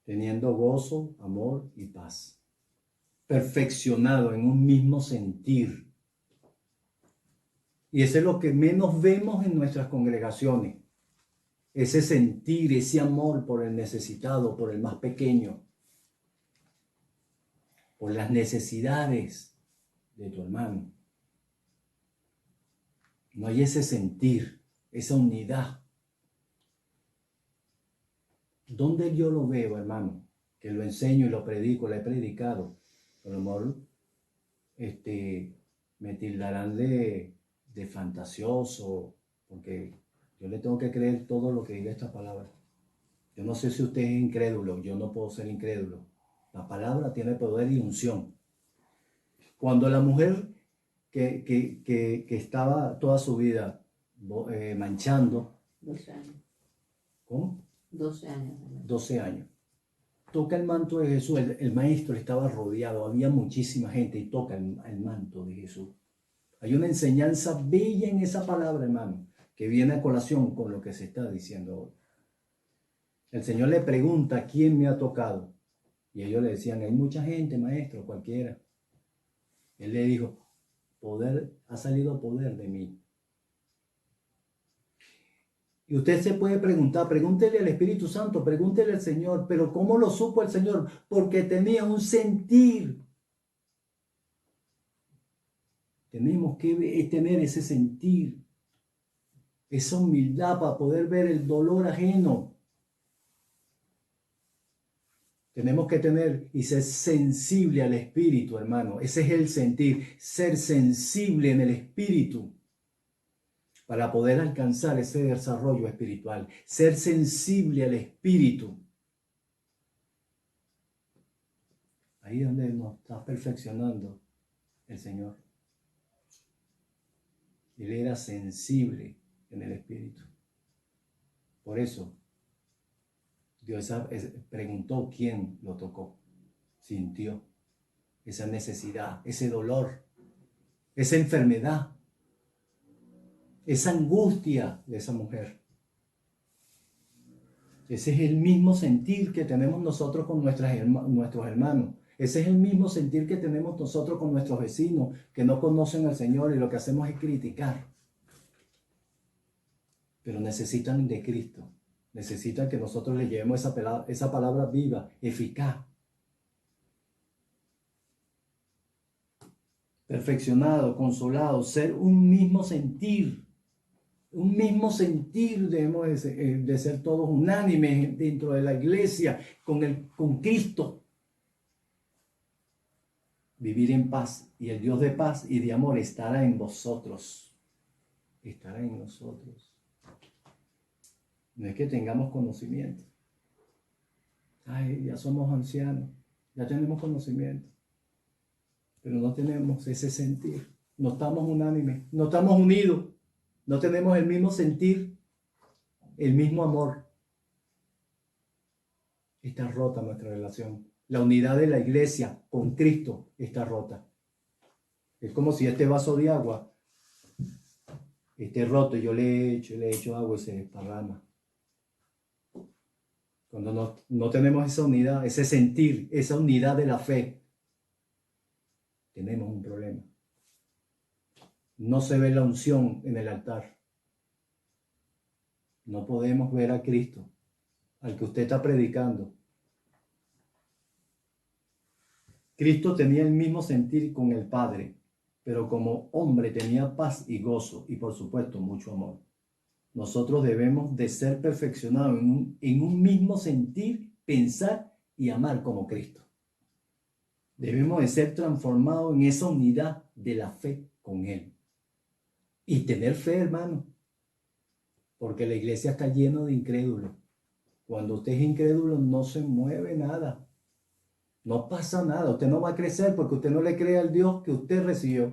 Teniendo gozo, amor y paz. Perfeccionado en un mismo sentir. Y eso es lo que menos vemos en nuestras congregaciones. Ese sentir, ese amor por el necesitado, por el más pequeño. por las necesidades de tu hermano. No hay ese sentir, esa unidad. ¿Dónde yo lo veo, hermano? Que lo enseño y lo predico, lo he predicado. A lo mejor me tildarán de fantasioso, porque yo le tengo que creer todo lo que diga esta palabra. Yo no sé si usted es incrédulo, yo no puedo ser incrédulo. La palabra tiene poder y unción. Cuando la mujer que estaba toda su vida manchando. 12 años. ¿Cómo? 12 años. 12 años. Toca el manto de Jesús. El maestro estaba rodeado, había muchísima gente y toca el manto de Jesús. Hay una enseñanza bella en esa palabra, hermano, que viene a colación con lo que se está diciendo hoy. El Señor le pregunta, ¿quién me ha tocado? Y ellos le decían, hay mucha gente, maestro, cualquiera. Él le dijo, ha salido poder de mí. Y usted se puede preguntar, pregúntele al Espíritu Santo, pregúntele al Señor, pero ¿cómo lo supo el Señor? Porque tenía un sentir. Tenemos que tener ese sentir, esa humildad para poder ver el dolor ajeno. Tenemos que tener y ser sensible al Espíritu, hermano. Ese es el sentir, ser sensible en el Espíritu para poder alcanzar ese desarrollo espiritual. Ser sensible al Espíritu. Ahí es donde nos está perfeccionando el Señor. Él era sensible en el Espíritu. Por eso, Dios preguntó quién lo tocó. Sintió esa necesidad, ese dolor, esa enfermedad, esa angustia de esa mujer. Ese es el mismo sentir que tenemos nosotros con nuestros hermanos. Ese es el mismo sentir que tenemos nosotros con nuestros vecinos que no conocen al Señor y lo que hacemos es criticar. Pero necesitan de Cristo. Necesitan que nosotros le llevemos esa palabra viva, eficaz. Perfeccionado, consolado, ser un mismo sentir. Un mismo sentir debemos de ser todos unánimes dentro de la iglesia con Cristo. Vivir en paz y el Dios de paz y de amor estará en vosotros. Estará en nosotros. No es que tengamos conocimiento. Ay, ya somos ancianos, ya tenemos conocimiento. Pero no tenemos ese sentir. No estamos unánimes, no estamos unidos. No tenemos el mismo sentir, el mismo amor. Está rota nuestra relación. La unidad de la iglesia con Cristo está rota. Es como si este vaso de agua esté roto y yo le he hecho agua y se desparrama. Cuando no tenemos esa unidad, ese sentir, esa unidad de la fe, tenemos un problema. No se ve la unción en el altar. No podemos ver a Cristo, al que usted está predicando. Cristo tenía el mismo sentir con el Padre, pero como hombre tenía paz y gozo y por supuesto mucho amor. Nosotros debemos de ser perfeccionados en un mismo sentir, pensar y amar como Cristo. Debemos de ser transformados en esa unidad de la fe con Él. Y tener fe, hermano, porque la iglesia está llena de incrédulos. Cuando usted es incrédulo no se mueve nada. No pasa nada, usted no va a crecer porque usted no le cree al Dios que usted recibió.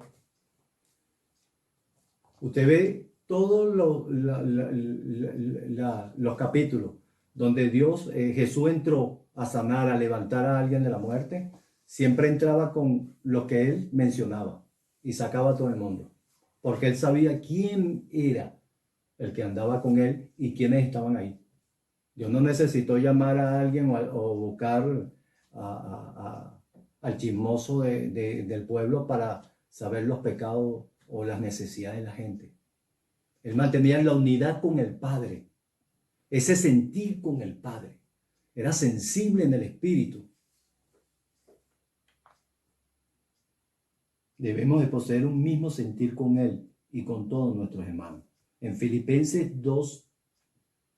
Usted ve todos los capítulos donde Jesús entró a sanar, a levantar a alguien de la muerte, siempre entraba con lo que él mencionaba y sacaba a todo el mundo, porque él sabía quién era el que andaba con él y quiénes estaban ahí. Dios no necesitó llamar a alguien o buscar al chismoso del pueblo para saber los pecados o las necesidades de la gente. Él mantenía la unidad con el Padre, ese sentir con el Padre. Era sensible en el espíritu. Debemos de poseer un mismo sentir con Él y con todos nuestros hermanos. En Filipenses 2,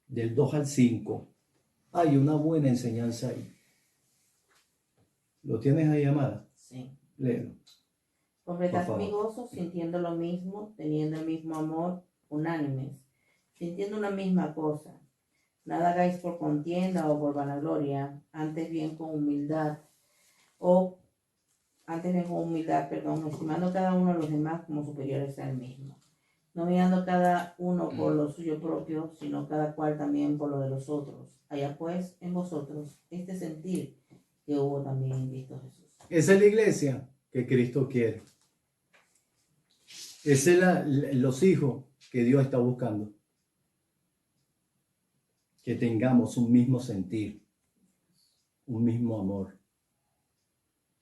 del 2 al 5, hay una buena enseñanza ahí. ¿Lo tienes ahí, amada? Sí. Léelo. Completad mi gozo sintiendo lo mismo, teniendo el mismo amor, unánimes, sintiendo una misma cosa. Nada hagáis por contienda o por vanagloria, antes bien con humildad, estimando cada uno a los demás como superiores a él mismo, no mirando cada uno por lo suyo propio, sino cada cual también por lo de los otros. Haya pues en vosotros este sentir que hubo también en Cristo Jesús. Esa es la iglesia que Cristo quiere. Esa es los hijos que Dios está buscando. Que tengamos un mismo sentir, un mismo amor,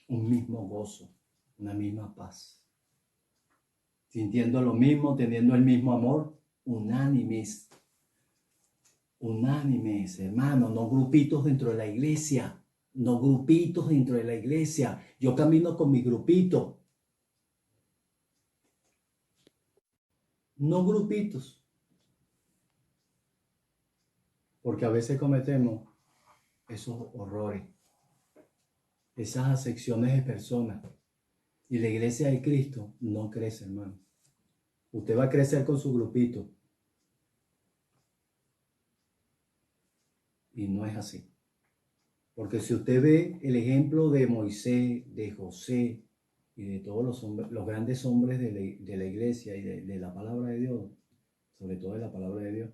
un mismo gozo, una misma paz. Sintiendo lo mismo, teniendo el mismo amor, unánimes. Unánimes, hermanos, no grupitos dentro de la iglesia. No grupitos dentro de la iglesia. Yo camino con mi grupito. No grupitos. Porque a veces cometemos esos horrores, esas acepciones de personas. Y la iglesia de Cristo no crece, hermano. Usted va a crecer con su grupito. Y no es así. Porque si usted ve el ejemplo de Moisés, de José y de todos los hombres, los grandes hombres de la iglesia y de la palabra de Dios, sobre todo de la palabra de Dios,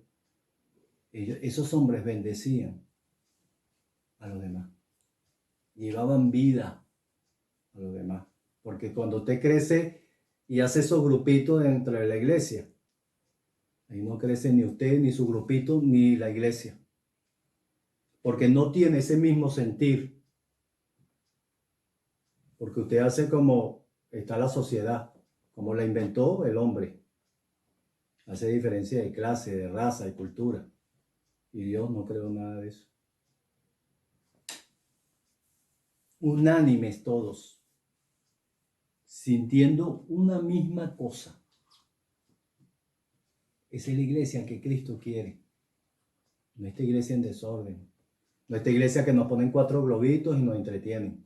esos hombres bendecían a los demás. Llevaban vida a los demás. Porque cuando usted crece y hace esos grupitos dentro de la iglesia, ahí no crece ni usted, ni su grupito, ni la iglesia. Porque no tiene ese mismo sentir. Porque usted hace como está la sociedad, como la inventó el hombre. Hace diferencia de clase, de raza, de cultura. Y Dios no creó nada de eso. Unánimes todos, sintiendo una misma cosa. Esa es la iglesia que Cristo quiere. No esta iglesia en desorden. No esta iglesia que nos ponen 4 globitos y nos entretienen.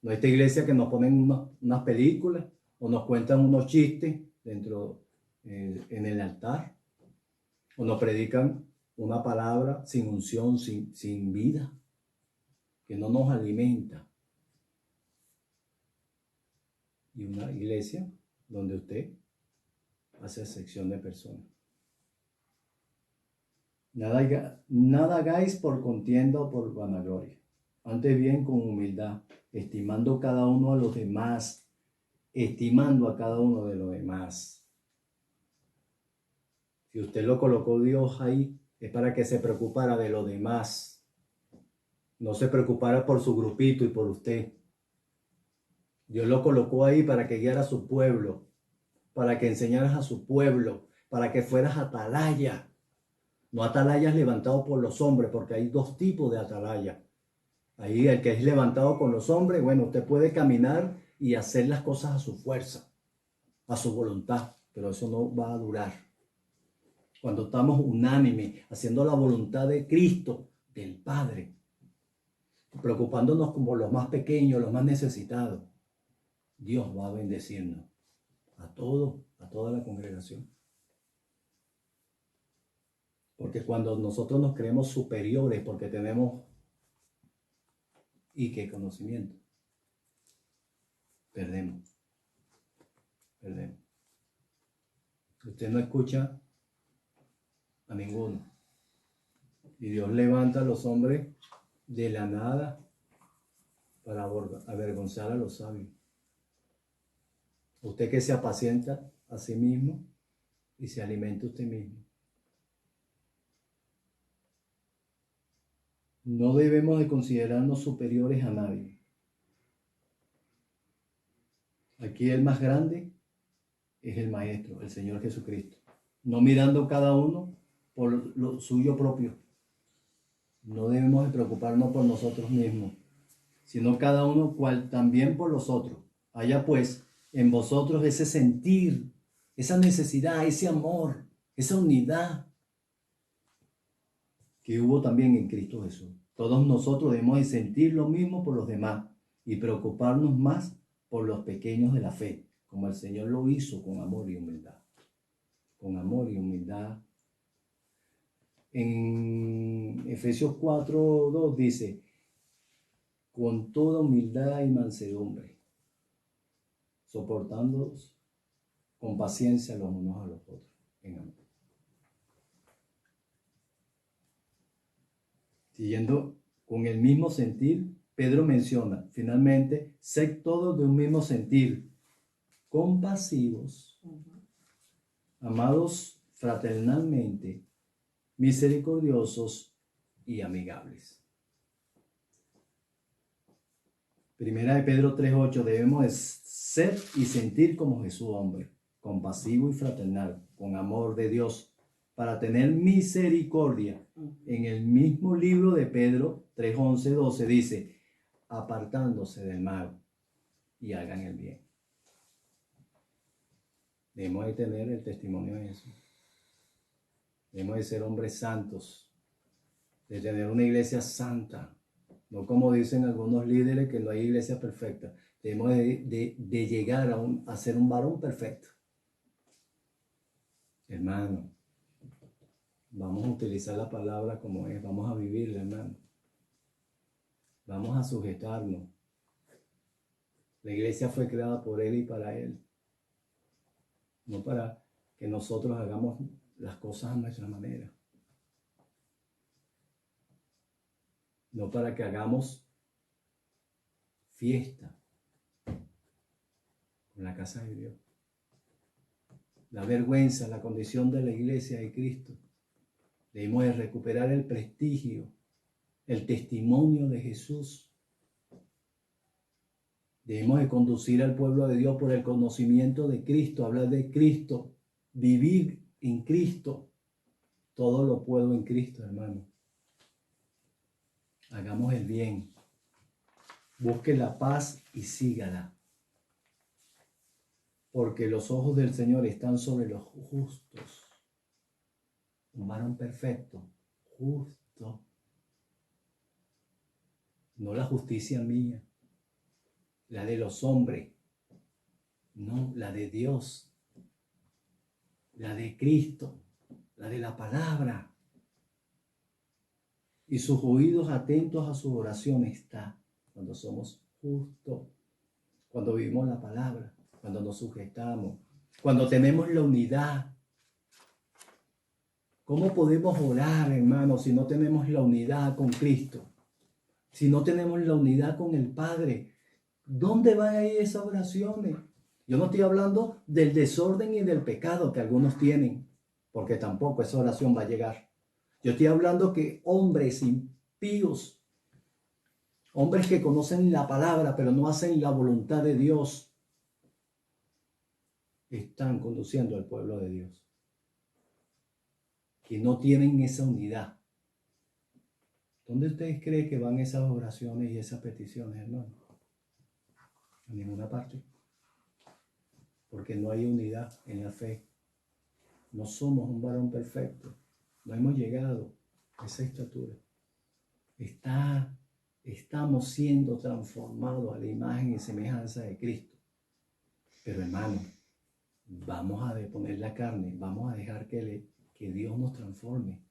No esta iglesia que nos ponen unas películas o nos cuentan unos chistes dentro en el altar. O nos predican una palabra sin unción, sin vida, que no nos alimenta. Y una iglesia donde usted hace excepción de personas. Nada hagáis por contienda o por vanagloria. Antes bien con humildad, estimando cada uno a los demás, estimando a cada uno de los demás. Si usted lo colocó Dios ahí, es para que se preocupara de los demás. No se preocupara por su grupito y por usted. Dios lo colocó ahí para que guiara a su pueblo, para que enseñaras a su pueblo, para que fueras atalaya. No atalayas levantados por los hombres, porque hay 2 tipos de atalaya. Ahí el que es levantado con los hombres, bueno, usted puede caminar y hacer las cosas a su fuerza, a su voluntad, pero eso no va a durar. Cuando estamos unánimes, haciendo la voluntad de Cristo, del Padre, preocupándonos como los más pequeños, los más necesitados, Dios va a bendecirnos a toda la congregación. Porque cuando nosotros nos creemos superiores, porque tenemos y qué conocimiento, perdemos. Usted no escucha a ninguno. Y Dios levanta a los hombres de la nada para avergonzar a los sabios. Usted que se apacienta a sí mismo y se alimenta usted mismo. No debemos de considerarnos superiores a nadie. Aquí el más grande es el Maestro, el Señor Jesucristo. No mirando cada uno por lo suyo propio. No debemos de preocuparnos por nosotros mismos, sino cada uno cual también por los otros. Haya pues en vosotros ese sentir, esa necesidad, ese amor, esa unidad que hubo también en Cristo Jesús. Todos nosotros debemos de sentir lo mismo por los demás y preocuparnos más por los pequeños de la fe, como el Señor lo hizo con amor y humildad. Con amor y humildad. En Efesios 4:2 dice, con toda humildad y mansedumbre, soportándoos con paciencia los unos a los otros en amor. Siguiendo con el mismo sentir, Pedro menciona, finalmente, sed todos de un mismo sentir, compasivos, amados fraternalmente, misericordiosos y amigables. Primera de Pedro 3:8, debemos de ser y sentir como Jesús hombre, compasivo y fraternal, con amor de Dios, para tener misericordia. En el mismo libro de Pedro 3:11-12 dice, apartándose del mal y hagan el bien. Debemos de tener el testimonio de Jesús. Debemos de ser hombres santos, de tener una iglesia santa, no como dicen algunos líderes que no hay iglesia perfecta. Debemos de llegar a ser un varón perfecto. Hermano, vamos a utilizar la palabra como es, vamos a vivirla, hermano. Vamos a sujetarnos. La iglesia fue creada por Él y para Él. No para que nosotros hagamos las cosas a nuestra manera. No para que hagamos fiesta en la casa de Dios. La vergüenza, la condición de la iglesia de Cristo. Debemos de recuperar el prestigio, el testimonio de Jesús. Debemos de conducir al pueblo de Dios por el conocimiento de Cristo, hablar de Cristo, vivir en Cristo. Todo lo puedo en Cristo, hermano. Hagamos el bien. Busque la paz y sígala. Porque los ojos del Señor están sobre los justos. Un varón perfecto, justo. No la justicia mía, la de los hombres. No, la de Dios. La de Cristo, la de la palabra. Y sus oídos atentos a su oración está cuando somos justos, cuando vivimos la palabra, cuando nos sujetamos, cuando tenemos la unidad. ¿Cómo podemos orar, hermanos, si no tenemos la unidad con Cristo? Si no tenemos la unidad con el Padre, ¿dónde van a ir esas oraciones? Yo no estoy hablando del desorden y del pecado que algunos tienen, porque tampoco esa oración va a llegar. Yo estoy hablando que hombres impíos, hombres que conocen la palabra pero no hacen la voluntad de Dios, están conduciendo al pueblo de Dios. Que no tienen esa unidad. ¿Dónde ustedes creen que van esas oraciones y esas peticiones, hermano? A ninguna parte. Porque no hay unidad en la fe. No somos un varón perfecto. No hemos llegado a esa estatura. Estamos siendo transformados a la imagen y semejanza de Cristo. Pero hermano, vamos a deponer la carne, vamos a dejar que Dios nos transforme.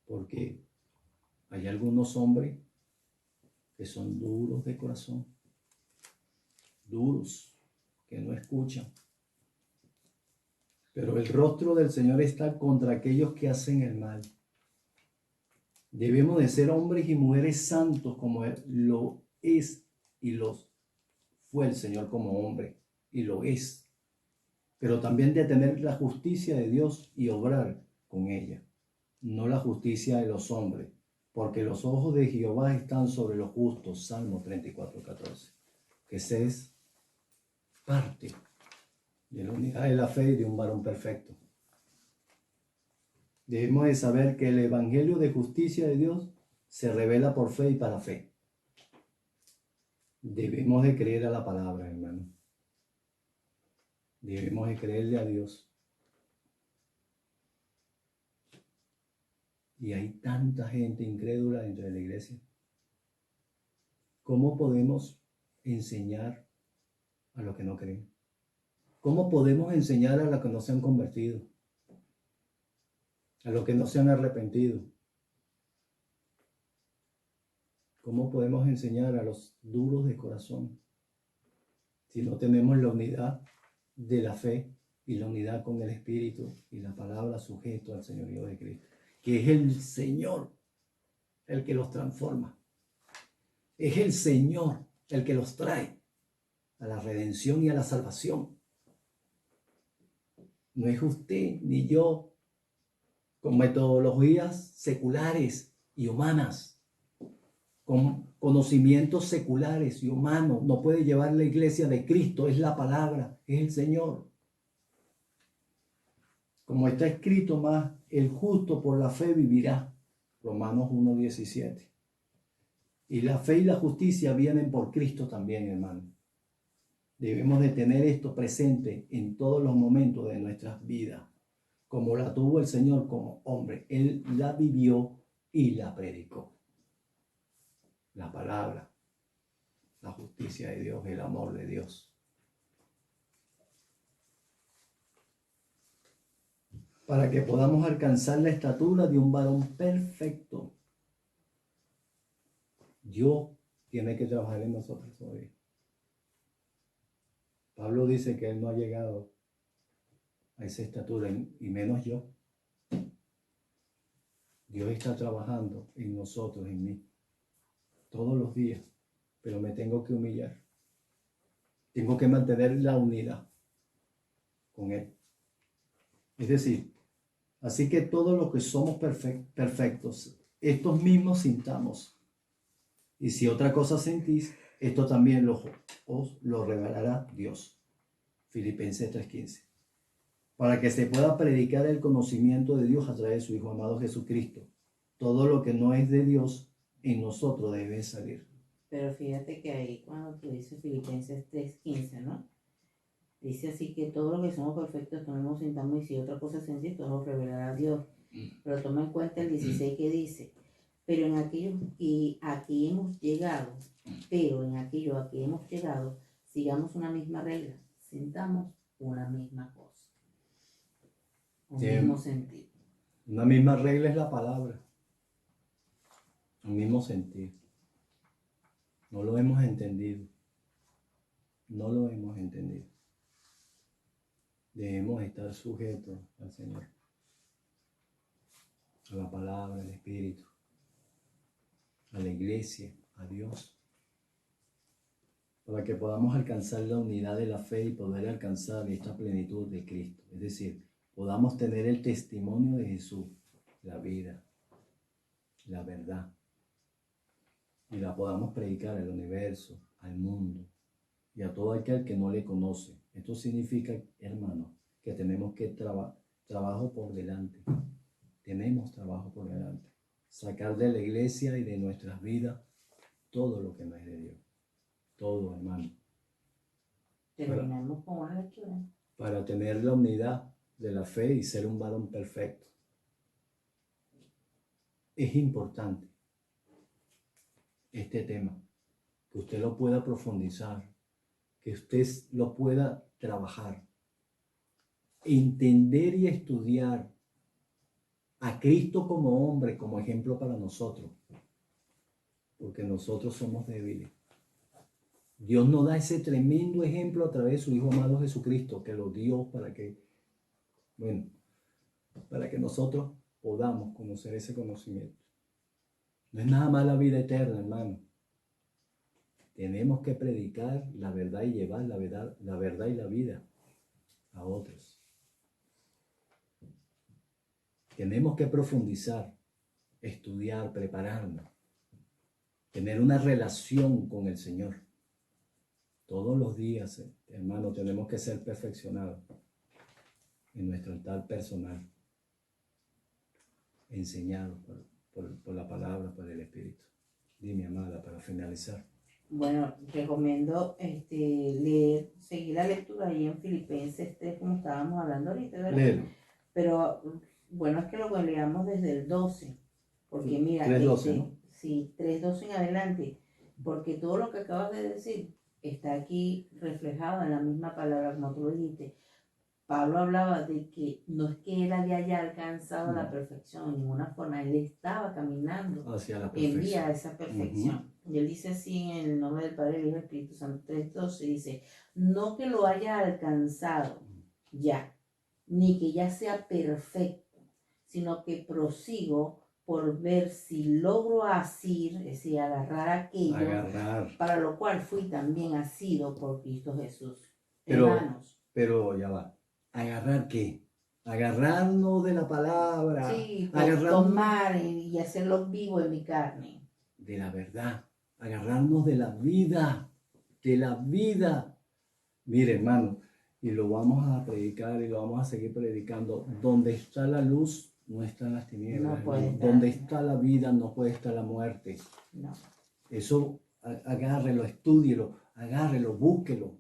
Porque hay algunos hombres que son duros de corazón, duros, que no escuchan. Pero el rostro del Señor está contra aquellos que hacen el mal. Debemos de ser hombres y mujeres santos como lo es y los fue el Señor como hombre, y lo es. Pero también de tener la justicia de Dios y obrar con ella, no la justicia de los hombres, porque los ojos de Jehová están sobre los justos, Salmo 34:14. Que ese es parte de la unidad de la fe y de un varón perfecto. Debemos de saber que el evangelio de justicia de Dios se revela por fe y para fe. Debemos de creer a la palabra, hermano. Debemos de creerle a Dios. Y hay tanta gente incrédula dentro de la iglesia. ¿Cómo podemos enseñar a los que no creen? ¿Cómo podemos enseñar a los que no se han convertido? A los que no se han arrepentido. ¿Cómo podemos enseñar a los duros de corazón si no tenemos la unidad de la fe y la unidad con el Espíritu y la palabra sujeto al señorío de Cristo? Que es el Señor el que los transforma. Es el Señor el que los trae a la redención y a la salvación. No es usted ni yo con metodologías seculares y humanas, con conocimientos seculares y humanos. No puede llevar la iglesia de Cristo, es la palabra, es el Señor. Como está escrito más, el justo por la fe vivirá. Romanos 1:17. Y la fe y la justicia vienen por Cristo también, hermano. Debemos de tener esto presente en todos los momentos de nuestras vidas, como la tuvo el Señor como hombre. Él la vivió y la predicó. La palabra, la justicia de Dios, el amor de Dios. Para que podamos alcanzar la estatura de un varón perfecto. Dios tiene que trabajar en nosotros todavía. Pablo dice que él no ha llegado a esa estatura, y menos yo. Dios está trabajando en nosotros, en mí, todos los días, pero me tengo que humillar. Tengo que mantener la unidad con Él. Es decir, así que todos los que somos perfectos, estos mismos sintamos. Y si otra cosa sentís, esto también os lo revelará Dios. Filipenses 3:15. Para que se pueda predicar el conocimiento de Dios a través de su Hijo amado Jesucristo. Todo lo que no es de Dios en nosotros debe salir. Pero fíjate que ahí cuando tú dices Filipenses 3:15, ¿no? Dice así que todo lo que somos perfectos tomemos sintamos, y si otra cosa sentís, todo lo revelará Dios. Pero toma en cuenta el 16 que dice, pero en aquello y aquí hemos llegado, sigamos una misma regla, sintamos una misma cosa, un mismo sentido. Una misma regla es la palabra, un mismo sentido. No lo hemos entendido. No lo hemos entendido. Debemos estar sujetos al Señor, a la palabra, al Espíritu, a la iglesia, a Dios, para que podamos alcanzar la unidad de la fe y poder alcanzar esta plenitud de Cristo. Es decir, podamos tener el testimonio de Jesús, la vida, la verdad, y la podamos predicar al universo, al mundo y a todo aquel que no le conoce. Esto significa, hermanos, que tenemos que trabajo por delante. Tenemos trabajo por delante. Sacar de la iglesia y de nuestras vidas todo lo que no es de Dios. Todo, hermano. Terminamos con una lectura. Para tener la unidad de la fe y ser un varón perfecto. Es importante este tema, que usted lo pueda profundizar, que usted lo pueda trabajar, entender y estudiar a Cristo como hombre, como ejemplo para nosotros, porque nosotros somos débiles. Dios nos da ese tremendo ejemplo a través de su Hijo amado Jesucristo, que lo dio para que nosotros podamos conocer ese conocimiento. No es nada más la vida eterna, hermano. Tenemos que predicar la verdad y llevar la verdad y la vida a otros. Tenemos que profundizar, estudiar, prepararnos, tener una relación con el Señor. Todos los días, hermano, tenemos que ser perfeccionados en nuestro altar personal, enseñados por la palabra, por el Espíritu. Dime, amada, para finalizar. Bueno, recomiendo seguir la lectura ahí en Filipenses 3, como estábamos hablando ahorita, ¿verdad? Léelo. Pero bueno, es que lo leamos desde el 12, porque mira, 3:12, ¿no? Sí, 3:12 en adelante, porque todo lo que acabas de decir está aquí reflejado en la misma palabra, como tú lo dijiste. Pablo hablaba de que no es que él había ya alcanzado la perfección de ninguna forma, él estaba caminando hacia la en perfección. vía a esa perfección. Y él dice así en el nombre del Padre, del Hijo y del Espíritu Santo 3:12, dice, no que lo haya alcanzado ya, ni que ya sea perfecto, sino que prosigo por ver si logro asir, es decir, agarrar aquello para lo cual fui también asido por Cristo Jesús. Hermanos. Pero ya va. ¿Agarrar qué? Agarrarnos de la palabra. Sí, agarrarnos tomar y hacerlo vivo en mi carne. De la verdad. Agarrarnos de la vida. De la vida. Mire, hermano, y lo vamos a predicar y lo vamos a seguir predicando. Donde está la luz, no están las tinieblas. No puede estar. Donde está la vida, no puede estar la muerte. No. Eso, agárrelo, estúdielo, agárrelo, búsquelo,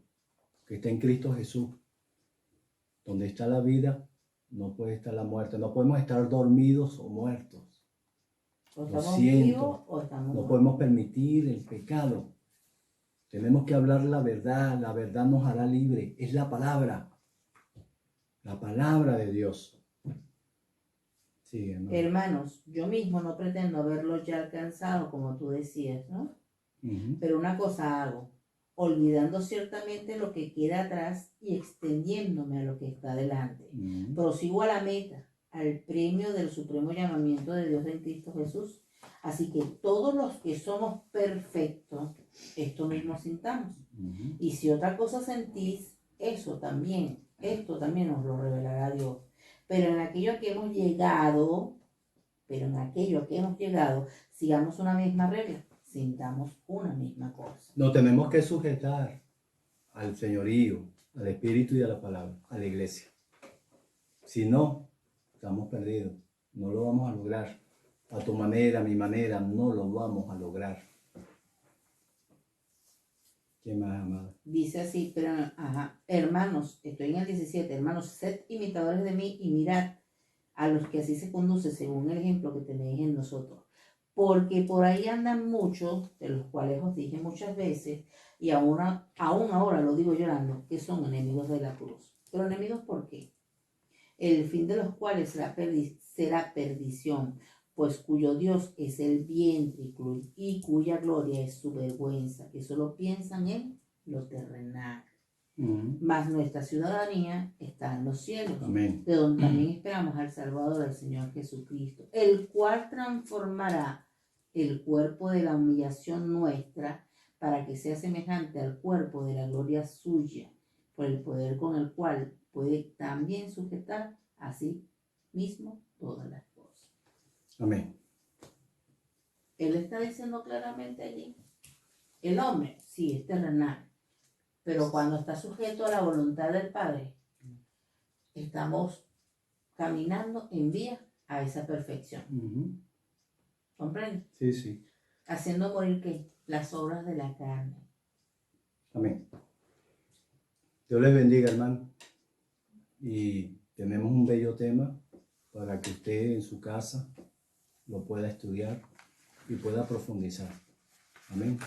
que está en Cristo Jesús. Donde está la vida, no puede estar la muerte. No podemos estar dormidos o muertos. O Lo estamos siento. vivos o estamos No muertos. podemos permitir el pecado. Tenemos que hablar la verdad nos hará libre. Es la palabra de Dios. Sí, hermanos, yo mismo no pretendo haberlo ya alcanzado, como tú decías, ¿no? Pero una cosa hago, olvidando ciertamente lo que queda atrás y extendiéndome a lo que está delante. Prosigo a la meta, al premio del supremo llamamiento de Dios en Cristo Jesús. Así que todos los que somos perfectos, esto mismo sintamos. Y si otra cosa sentís, esto también nos lo revelará Dios. Pero en aquello que hemos llegado, sigamos una misma regla, sintamos una misma cosa. Nos tenemos que sujetar al señorío, al Espíritu y a la palabra, a la iglesia. Si no, estamos perdidos. No lo vamos a lograr. A tu manera, a mi manera, no lo vamos a lograr. ¿Qué más, amada? Dice así, pero, hermanos, estoy en el 17, hermanos, sed imitadores de mí y mirad a los que así se conduce según el ejemplo que tenéis en nosotros. Porque por ahí andan muchos, de los cuales os dije muchas veces, y aún ahora lo digo llorando, que son enemigos de la cruz. ¿Pero enemigos por qué? El fin de los cuales será perdición, pues cuyo Dios es el vientre y cuya gloria es su vergüenza, que solo piensan en lo terrenal. Mas nuestra ciudadanía está en los cielos. Amén. De donde también esperamos al Salvador, al Señor Jesucristo, el cual transformará el cuerpo de la humillación nuestra para que sea semejante al cuerpo de la gloria suya, por el poder con el cual puede también sujetar a sí mismo todas las cosas. Amén. Él está diciendo claramente allí, el hombre sí es terrenal, pero cuando está sujeto a la voluntad del Padre, estamos caminando en vía a esa perfección. ¿Comprende? Sí, sí. Haciendo morir ¿qué? Las obras de la carne. Amén. Dios les bendiga, hermano. Y tenemos un bello tema para que usted en su casa lo pueda estudiar y pueda profundizar. Amén.